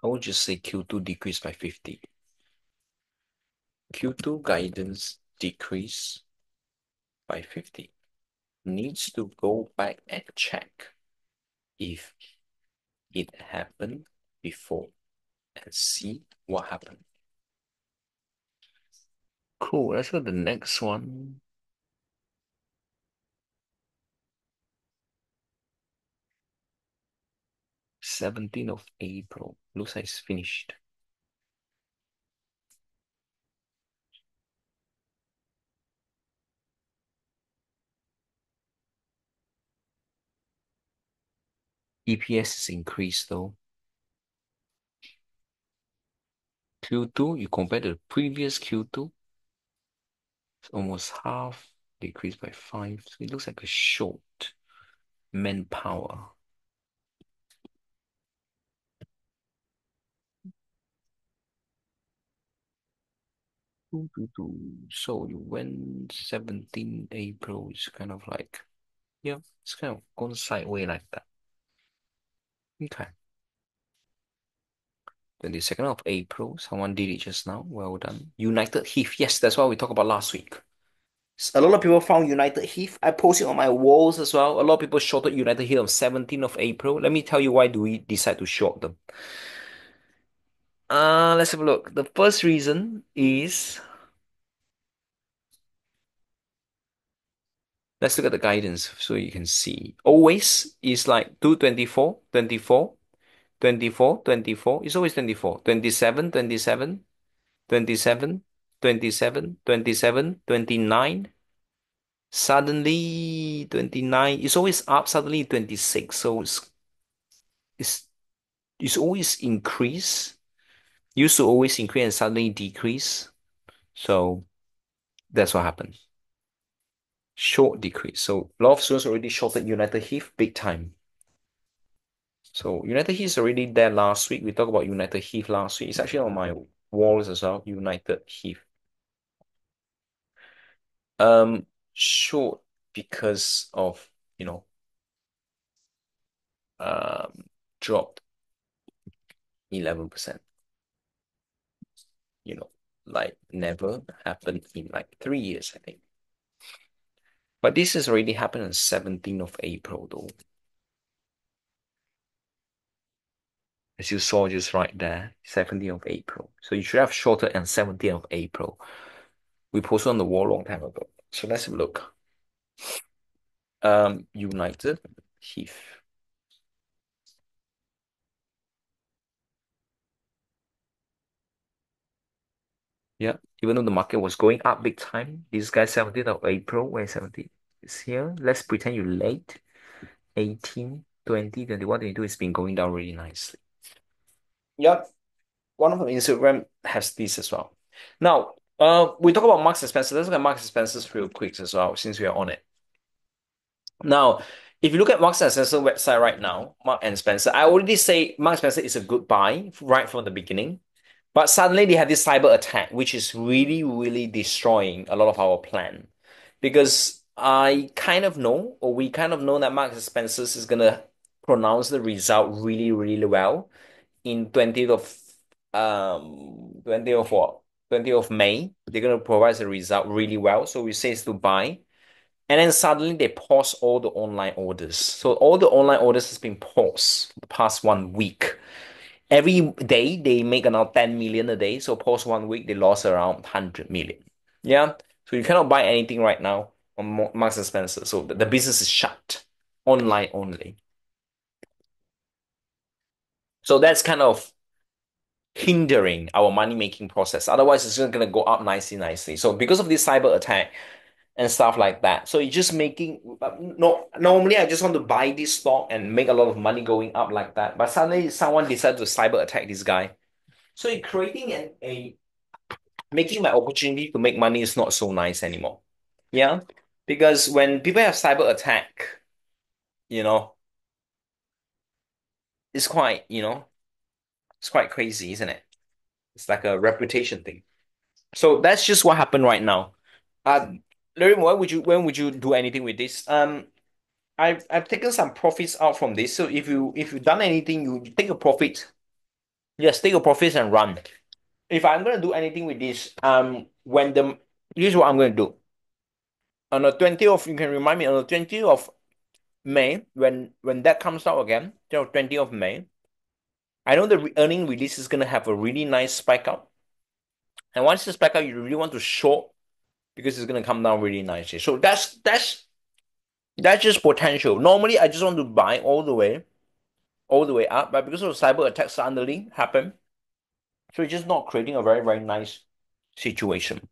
I would just say Q2 decreased by 50. Q2 guidance decrease by 50. Needs to go back and check if it happened before and see what happened. Cool. Let's go to the next one. 17th of April. Looks like it's finished. EPS is increased though. Q2, you compare to the previous Q2, it's almost half, decreased by 5. So it looks like a short manpower. So you went 17 April. It's kind of like, yeah, it's kind of gone sideways like that. Okay. 22nd of April. Someone did it just now. Well done. United Heath. Yes, that's what we talked about last week. A lot of people found United Heath. I posted on my walls as well. A lot of people shorted United Heath on 17th of April. Let me tell you why do we decide to short them. Let's have a look. The first reason is let's look at the guidance so you can see. Always is like 224, 24, 24, 24. It's always 24. 27, 27, 27, 27, 27, 29. Suddenly 29. It's always up, suddenly 26. So it's it's always increase. Used to always increase and suddenly decrease. So that's what happened. Short decrease. So a lot of students already shorted United Heath big time. So United Heath is already there last week. We talked about United Heath last week. It's actually on my walls as well. United Heath. Um, Short because of, you know, um, dropped 11%. You know, like never happened in like 3 years, I think. But this has already happened on 17th of April, though. As you saw just right there, 17th of April. So you should have shorted on 17th of April. We posted on the wall a long time ago. So let's have a look. United Heath. Yeah, even though the market was going up big time, this guy 17th of April, where 17th is here. Let's pretend you late. 18, 20, 21, 22. It's been going down really nicely. Yep. One of the Instagram has this as well. Now, we talk about Marks and Spencer. Let's look at Marks and Spencer's real quick as well, since we are on it. Now, if you look at Marks and Spencer website right now, Mark and Spencer, I already say Mark and Spencer is a good buy right from the beginning. But suddenly they have this cyber attack, which is really, really destroying a lot of our plan. Because I kind of know, or we kind of know that Marks and Spencer's is gonna pronounce the result really, really well in 20th of what? 20th of May. They're gonna provide the result really well. So we say it's to buy. And then suddenly they pause all the online orders. So all the online orders has been paused the past 1 week. Every day they make around 10 million a day. So post 1 week, they lost around 100 million. Yeah. So you cannot buy anything right now on Marks and Spencer. So the business is shut online only. So that's kind of hindering our money making process. Otherwise, it's just gonna go up nicely, nicely. So because of this cyber attack and stuff like that, so it's just making no. Normally, I just want to buy this stock and make a lot of money going up like that. But suddenly, someone decided to cyber attack this guy. So it creating a making my opportunity to make money is not so nice anymore. Yeah, because when people have cyber attack, you know, it's quite it's quite crazy, isn't it? It's like a reputation thing. So that's just what happened right now. Uh, Larry, when would you do anything with this? I've taken some profits out from this. So if you've done anything, you take a profit. Just take a profits and run. If I'm gonna do anything with this, when the here's what I'm gonna do. On the 20th of, you can remind me on the 20th of May, when that comes out again, till 20th of May, I know the earning release is gonna have a really nice spike up. And once the spike up, you really want to short because it's gonna come down really nicely. So that's just potential. Normally, I just want to buy all the way up, but because of cyber attacks suddenly happen, so it's just not creating a very, very nice situation.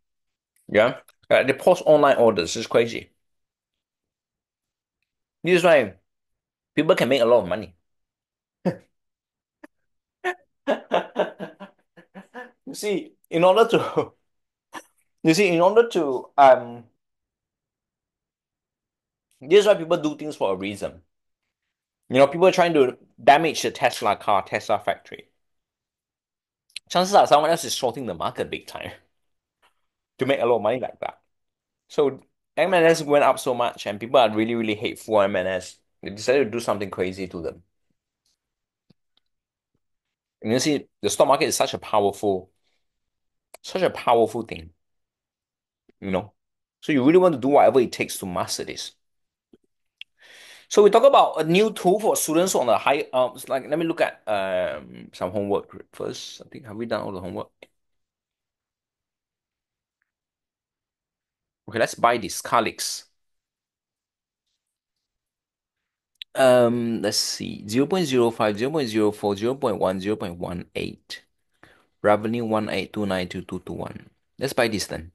Yeah. They post online orders. It's crazy. This is why people can make a lot of money. You see, in order to you see, in order to this is why people do things for a reason. People are trying to damage the Tesla car, Tesla factory. Chances are someone else is shorting the market big time to make a lot of money like that. So M&S went up so much, and people are really, really hateful for M&S. They decided to do something crazy to them. And you see, the stock market is such a powerful thing, you know. So you really want to do whatever it takes to master this. So we talk about a new tool for students on the high. Like let me look at some homework first. I think have we done all the homework? Okay, let's buy this Calix. Let's see. 0.05, 0.04, 0.1, 0.18. Revenue 182922221. Let's buy this then.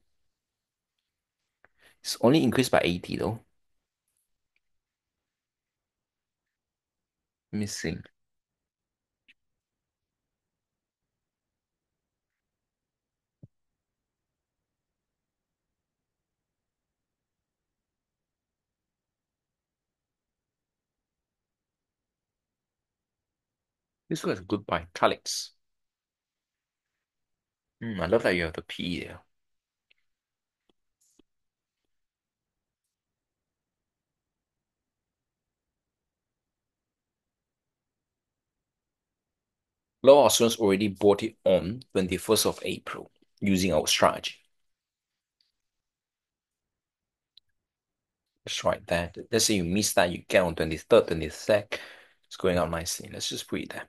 It's only increased by 80 though. Missing. This was a good buy. Calix. I love that you have the P there. A lot of our students already bought it on 21st of April using our strategy. Just right there. Let's say you miss that, you get on 23rd, 22nd. It's going out nicely. Let's just put it there.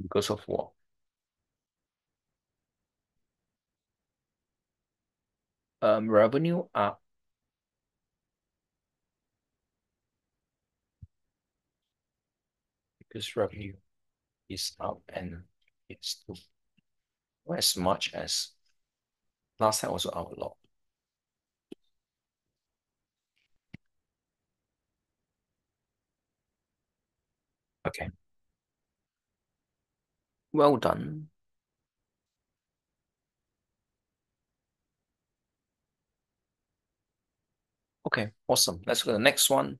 Because of what? Revenue up because revenue is up and it's not as much as last time also up a lot. Okay. Well done. Okay, awesome. Let's go to the next one.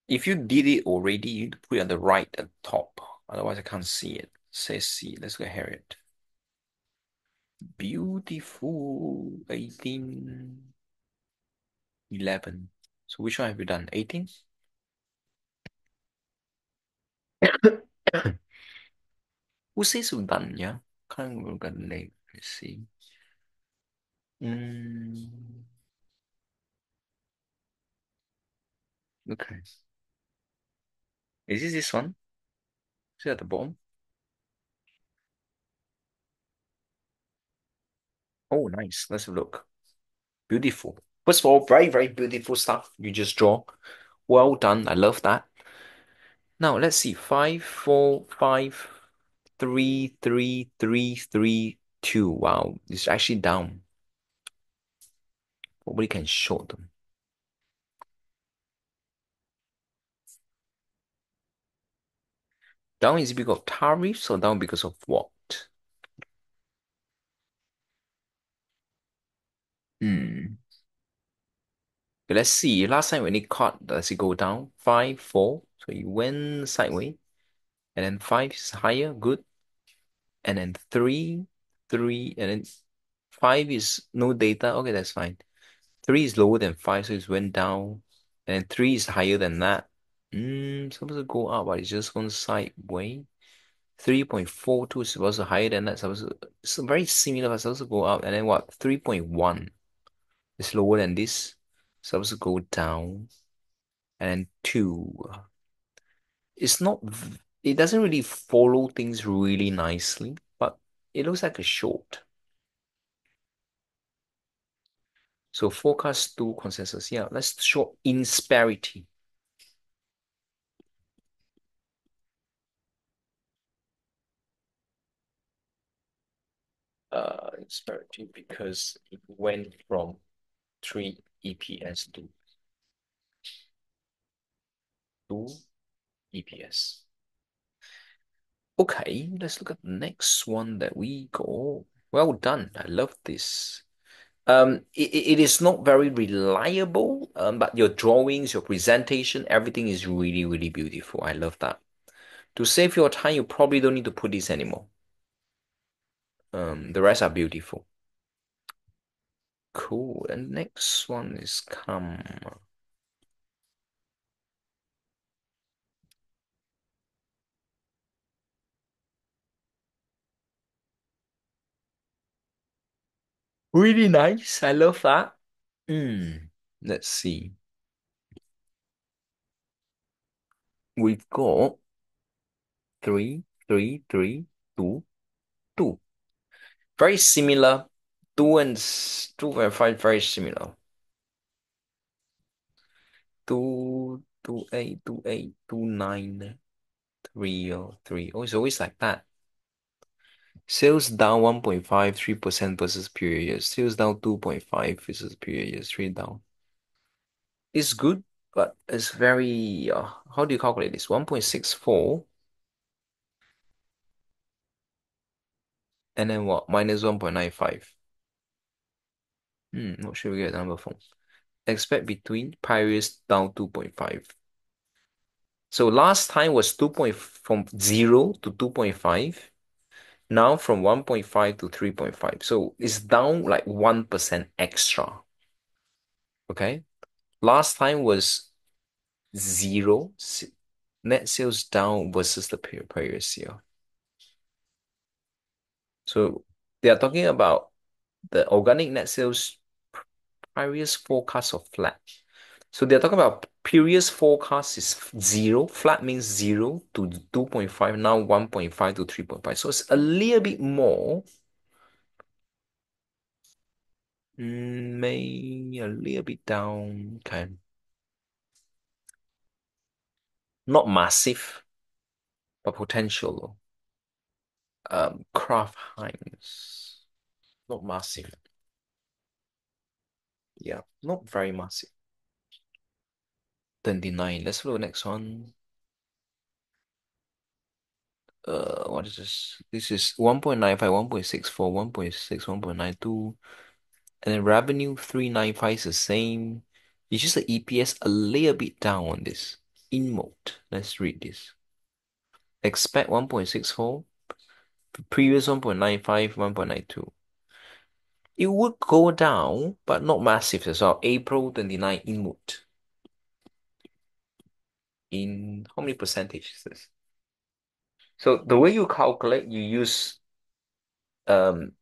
If you did it already, you need to put it on the right at the top. Otherwise, I can't see it. Say C. Let's go Harriet. Beautiful. 18, 11. So which one have you done? 18? Who says we've done, yeah? Can't remember the name. Let's see. Mm, okay. Is this one? Is it at the bottom? Oh, nice. Let's have a look. Beautiful. First of all, very, very beautiful stuff you just draw. Well done. I love that. Now let's see. 5, 4, 5, 3, 3, 3, 3, 2. Wow, it's actually down. Probably can short them. Down is because of tariffs or down because of what? Hmm. Okay, let's see. Last time when it caught, does it go down? 5, 4. So you went sideways. And then 5 is higher. Good. And then 3, 3. And then 5 is no data. Okay, that's fine. 3 is lower than 5, so it went down. And then 3 is higher than that. Supposed to go up, but it's just gone sideways. 3.42 is supposed to higher than that. It's very similar, but it's supposed to go up. And then what? 3.1 is lower than this. Supposed to go down. And then 2. It's not, it doesn't really follow things really nicely, but it looks like a short. So forecast to consensus. Yeah, let's show insperity. Insperity because it went from 3 EPS to 2 EPS. Okay, let's look at the next one that we got. Well done. I love this. It is not very reliable, but your drawings, your presentation, everything is really, really beautiful. I love that. To save your time, you probably don't need to put this anymore. The rest are beautiful. Cool. And next one is come. Really nice. I love that. Let's see. We've got 3, 3, 3, 2, 2. Very similar. 2 and 2 and 5 very similar. 2, 2, 8, 2, 8, 2, 9, 3, 3. Oh, it's always like that. Sales down 1.53% versus previous years. Sales down 2.5 versus previous years. 3 down. It's good, but it's very, how do you calculate this? 1.64 and then what? Minus 1.95. Not sure we get a number from. Expect between previous down 2.5. So last time was 2 point from 0 to 2.5. Now from 1.5 to 3.5. So it's down like 1% extra. Okay. Last time was 0. Net sales down versus the previous year. So they are talking about the organic net sales previous forecast of flat. So they're talking about previous forecast is 0. Flat means 0 to 2.5, now 1.5 to 3.5. So it's a little bit more. May a little bit down. Okay. Not massive, but potential. Kraft Heinz. Not massive. Yeah, not very massive. 29. Let's go to the next one. What is this? This is 1.95, 1.64, 1.6, 1.92. And then revenue 395 is the same. It's just the EPS a little bit down on this. In mode. Let's read this. Expect 1.64. Previous 1.95, 1.92. It would go down, but not massive as well. April 29 in mode. In how many percentage is this? So the way you calculate, you use um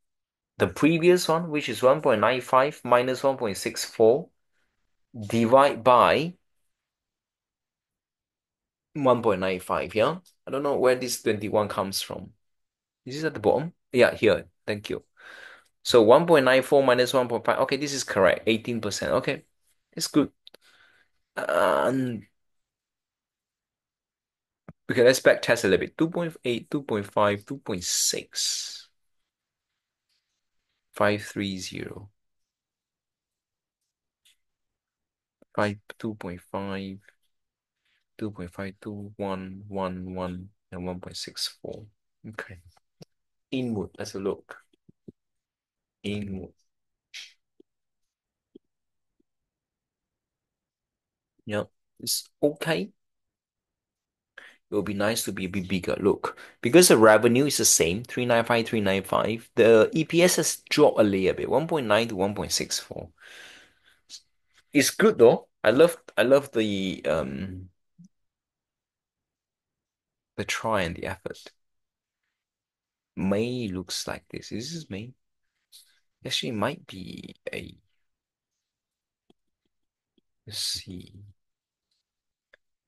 the previous one, which is 1.95 minus 1.64, divide by 1.95, yeah? I don't know where this 21 comes from. Is this at the bottom? Yeah, here. Thank you. So 1.94 minus 1.5. Okay, this is correct. 18%. Okay, it's good. Um, okay, let's back test a little bit. 2.8, 2.5, 2.6, 530, 2.5, 2.5, 1, 1, 1, and 1.64. Okay. Inward, let's look. Inward. Yep, it's okay. It would be nice to be a bit bigger. Look, because the revenue is the same, 395, 395, the EPS has dropped a little bit, 1.9 to 1.64. It's good though. I love the try and the effort. May looks like this. This is May. Actually, it might be a, let's see.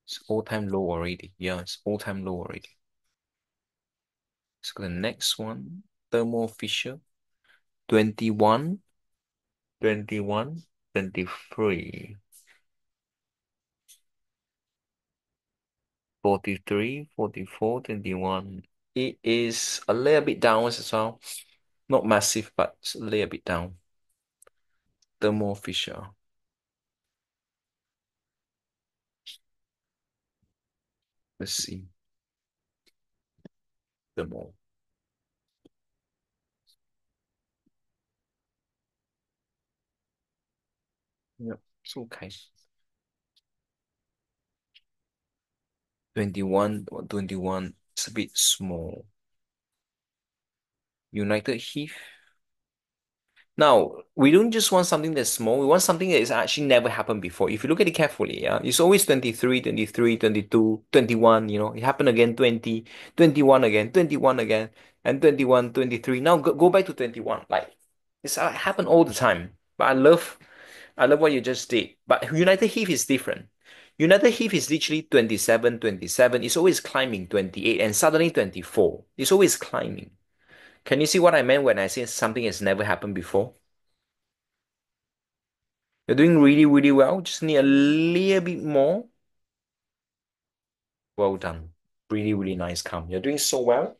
It's all-time low already. Yeah, it's all-time low already. Let's go to the next one. Thermo Fisher. 21, 21, 23, 43, 44, 21. It is a little bit down as well. Not massive, but it's a little bit down. Thermo Fisher. Let's see. Thermo. Yep, it's okay. 21 or 21. It's a bit small. United Heath. Now, we don't just want something that's small, we want something that has actually never happened before. If you look at it carefully, yeah, it's always 23, 23, 22, 21, it happened again, 20, 21 again, 21 again, and 21, 23. Now go back to 21. Like, it's happened all the time. But I love what you just did. But United Heath is different. United Heath is literally 27, 27. It's always climbing 28 and suddenly 24. It's always climbing. Can you see what I meant when I say something has never happened before? You're doing really, really well. Just need a little bit more. Well done. Really, really nice come. You're doing so well.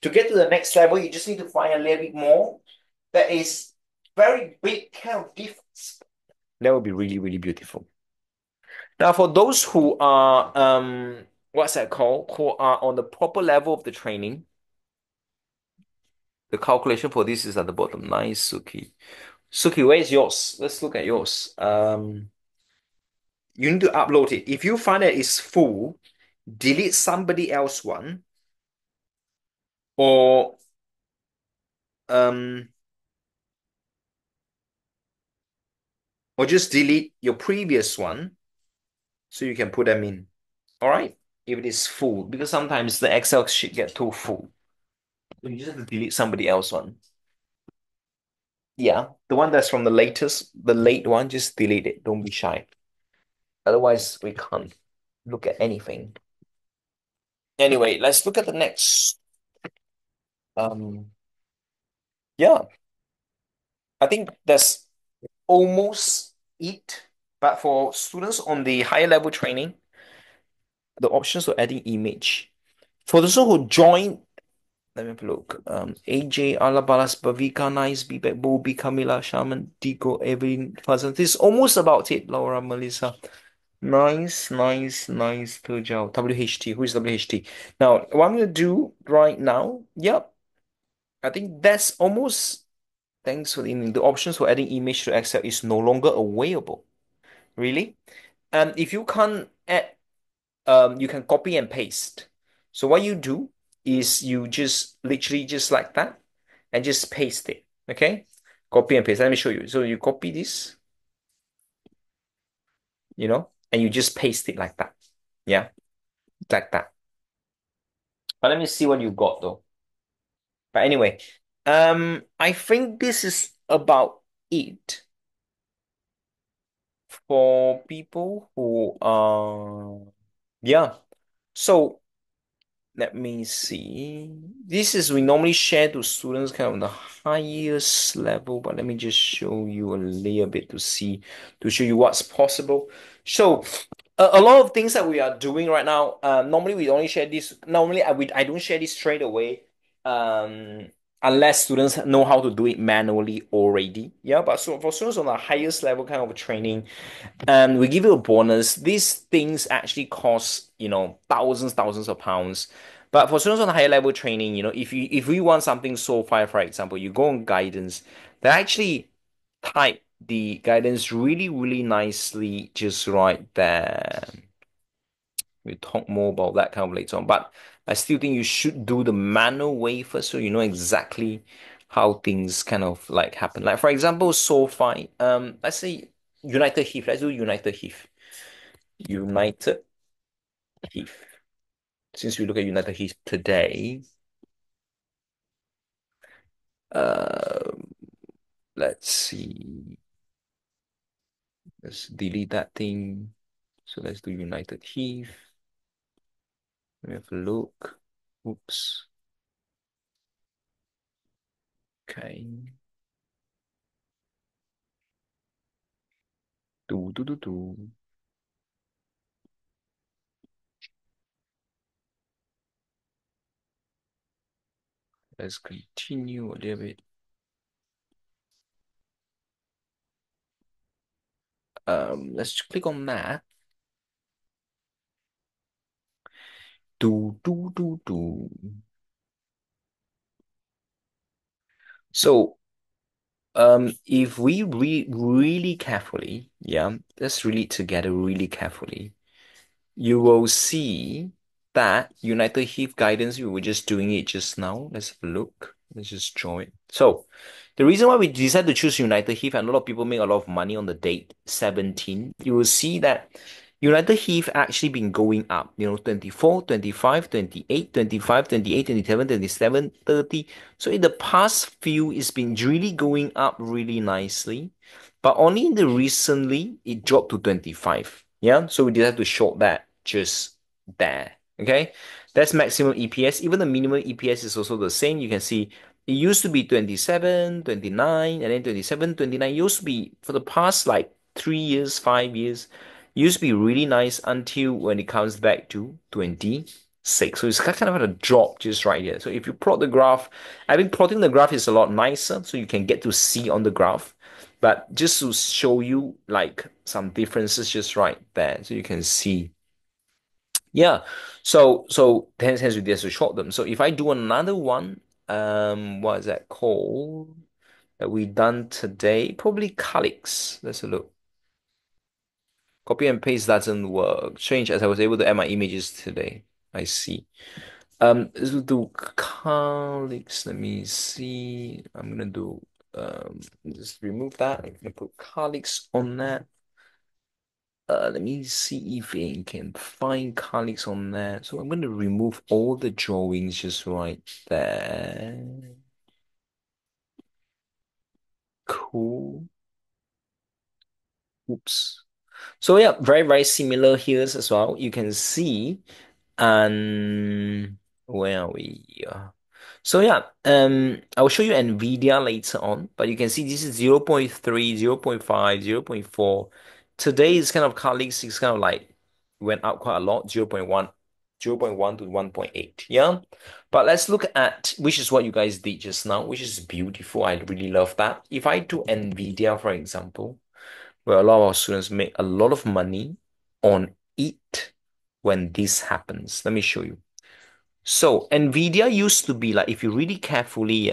To get to the next level, you just need to find a little bit more. That is very big kind of difference. That would be really, really beautiful. Now, for those who are what's that called? Who are on the proper level of the training, the calculation for this is at the bottom. Nice, Suki. Suki, where is yours? Let's look at yours. You need to upload it. If you find that it's full, delete somebody else one, or um or just delete your previous one so you can put them in. All right? If it is full, because sometimes the Excel sheet get too full. So you just have to delete somebody else one. Yeah, the one that's from the late one, just delete it. Don't be shy. Otherwise, we can't look at anything. Anyway, let's look at the next. Um, yeah, I think that's almost it. But for students on the higher level training, the options for adding image. For those who join, let me have a look. AJ, Alabalas, Bavika, Nice, Bebek, Bobby, Camila, Shaman, Dico, Evelyn, Fazan. This is almost about it, Laura, Melissa. Nice, nice, nice, Pujao. WHT. Who is WHT? Now, what I'm going to do right now, yep, I think that's almost, thanks for the options for adding image to Excel is no longer available. Really? If you can't add, you can copy and paste. So what you do is you just literally just like that and just paste it. Okay? Copy and paste. Let me show you. So you copy this, and you just paste it like that. Yeah, like that. But let me see what you got though. But anyway, I think this is about it for people who are, yeah. So let me see. This is we normally share to students kind of the highest level, but let me just show you a little bit to show you what's possible. So a lot of things that we are doing right now, normally we only share this. Normally I don't share this straight away, um, unless students know how to do it manually already. Yeah, but so for students on the highest level kind of training, and we give you a bonus. These things actually cost, thousands of pounds. But for students on higher level training, if we want something so far, for example, you go on guidance, they actually type the guidance really, really nicely just right there. We'll talk more about that kind of later on. But I still think you should do the manual way first so you know exactly how things kind of like happen. Like for example, SoFi, let's say United Heath. Let's do United Heath. United Heath. Since we look at United Heath today, uh, let's see. Let's delete that thing. So let's do United Heath. Let me have a look. Oops. Okay. Do. Let's continue a little bit. Let's click on that. Do. So, if we read really carefully, yeah, let's read it together really carefully. You will see that United Heath guidance, we were just doing it just now. Let's have a look. Let's just draw it. So, the reason why we decided to choose United Heath, and a lot of people make a lot of money on the date 17, you will see that United Heath actually been going up, 24, 25, 28, 25, 28, 27, 27, 30. So in the past few, it's been really going up really nicely. But only in the recently, it dropped to 25. Yeah, so we decided to short that just there. Okay, that's maximum EPS. Even the minimum EPS is also the same. You can see it used to be 27, 29, and then 27, 29. It used to be for the past like 3 years, 5 years. Used to be really nice until when it comes back to 26. So it's kind of a drop just right here. So if you plot the graph, I think plotting the graph is a lot nicer so you can get to see on the graph. But just to show you like some differences just right there. So you can see. Yeah. So hence we just to short them. So if I do another one, what is that called? That we done today? Probably Calix. Let's look. Copy and paste doesn't work. Strange as I was able to add my images today. I see. Let's do colleagues. Let me see. I'm gonna do just remove that. I'm gonna put colleagues on that. Let me see if I can find colleagues on that. So I'm gonna remove all the drawings just right there. Cool. Oops. So yeah, very, very similar here as well. You can see. And where are we? So yeah, I will show you NVIDIA later on, but you can see this is 0.3, 0.5, 0.4. Today is kind of colleagues is kind of like went up quite a lot, 0.1, 0.1 to 1.8. Yeah. But let's look at which is what you guys did just now, which is beautiful. I really love that. If I do NVIDIA, for example, where a lot of our students make a lot of money on it when this happens. Let me show you. So NVIDIA used to be like, if you really carefully,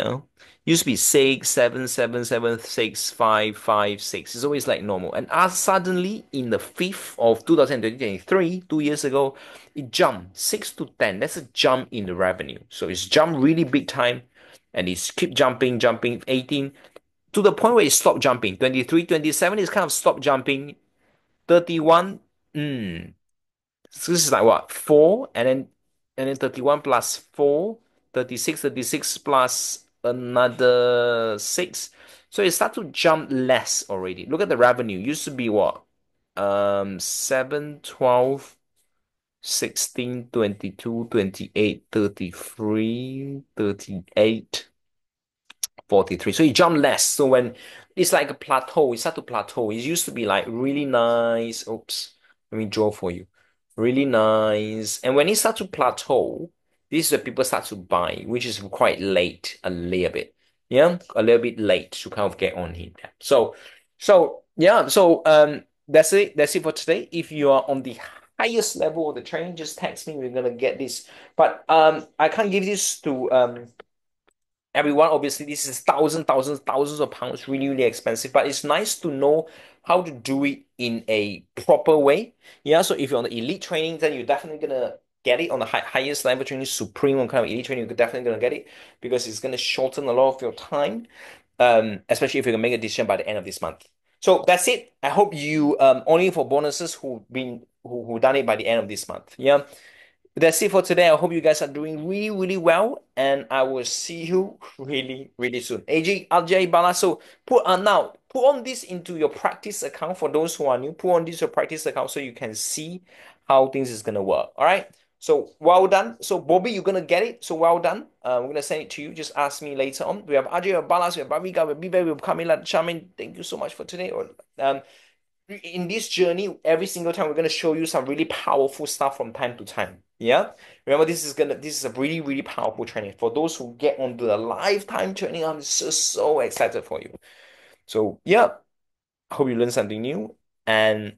Used to be 6, 7, 7, 7, 6, 5, 5, 6. It's always like normal. And suddenly in the 5th of 2023, 2 years ago, it jumped 6 to 10. That's a jump in the revenue. So it's jumped really big time and it's keep jumping, jumping 18 to the point where it stopped jumping. 23, 27 is kind of stopped jumping. 31, so this is like what? 4 and then 31 plus 4, 36, 36 plus another 6. So it start to jump less already. Look at the revenue. Used to be what? 7, 12, 16, 22, 28, 33, 38. 43. So it jumped less. So when it's like a plateau, it start to plateau. It used to be like really nice. Oops, let me draw for you. Really nice. And when it start to plateau, this is where people start to buy, which is quite late, a little bit. Yeah, a little bit late to kind of get on here. So yeah, that's it. That's it for today. If you are on the highest level of the training, just text me. We're gonna get this. But I can't give this to everyone. Obviously this is thousands of pounds, really really expensive, but it's nice to know how to do it in a proper way. Yeah, so if you're on the elite training, then you're definitely gonna get it on the highest level training, supreme on kind of elite training. You're definitely gonna get it because it's gonna shorten a lot of your time, especially if you can make a decision by the end of this month. So that's it. I hope you only for bonuses who done it by the end of this month. Yeah, that's it for today. I hope you guys are doing really, really well, and I will see you really, really soon. AJ, RJ, Bala. So put on this into your practice account for those who are new. Put on this your practice account so you can see how things is gonna work. All right. So well done. So Bobby, you're gonna get it. So well done. We're gonna send it to you. Just ask me later on. We have RJ, we have Balas, we have Babika, we have Bibe, we have Camila, Charmin. Thank you so much for today. Or in this journey, every single time we're gonna show you some really powerful stuff from time to time. Yeah. Remember, this is a really, really powerful training. For those who get onto the lifetime training, I'm so excited for you. So yeah, I hope you learned something new and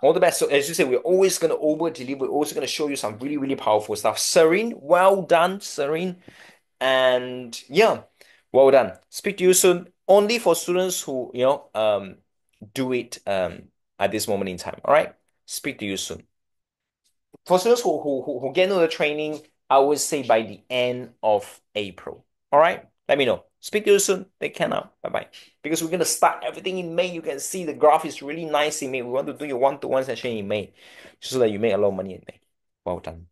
all the best. So as you say, we're always gonna over deliver, we're also gonna show you some really, really powerful stuff. Serene, well done, Serene. And yeah, well done. Speak to you soon. Only for students who, do it at this moment in time. All right. Speak to you soon. For students who get into the training, I would say by the end of April. All right. Let me know. Speak to you soon. Take care now. Bye bye. Because we're gonna start everything in May. You can see the graph is really nice in May. We want to do your one-to-one session in May, so that you make a lot of money in May. Well done.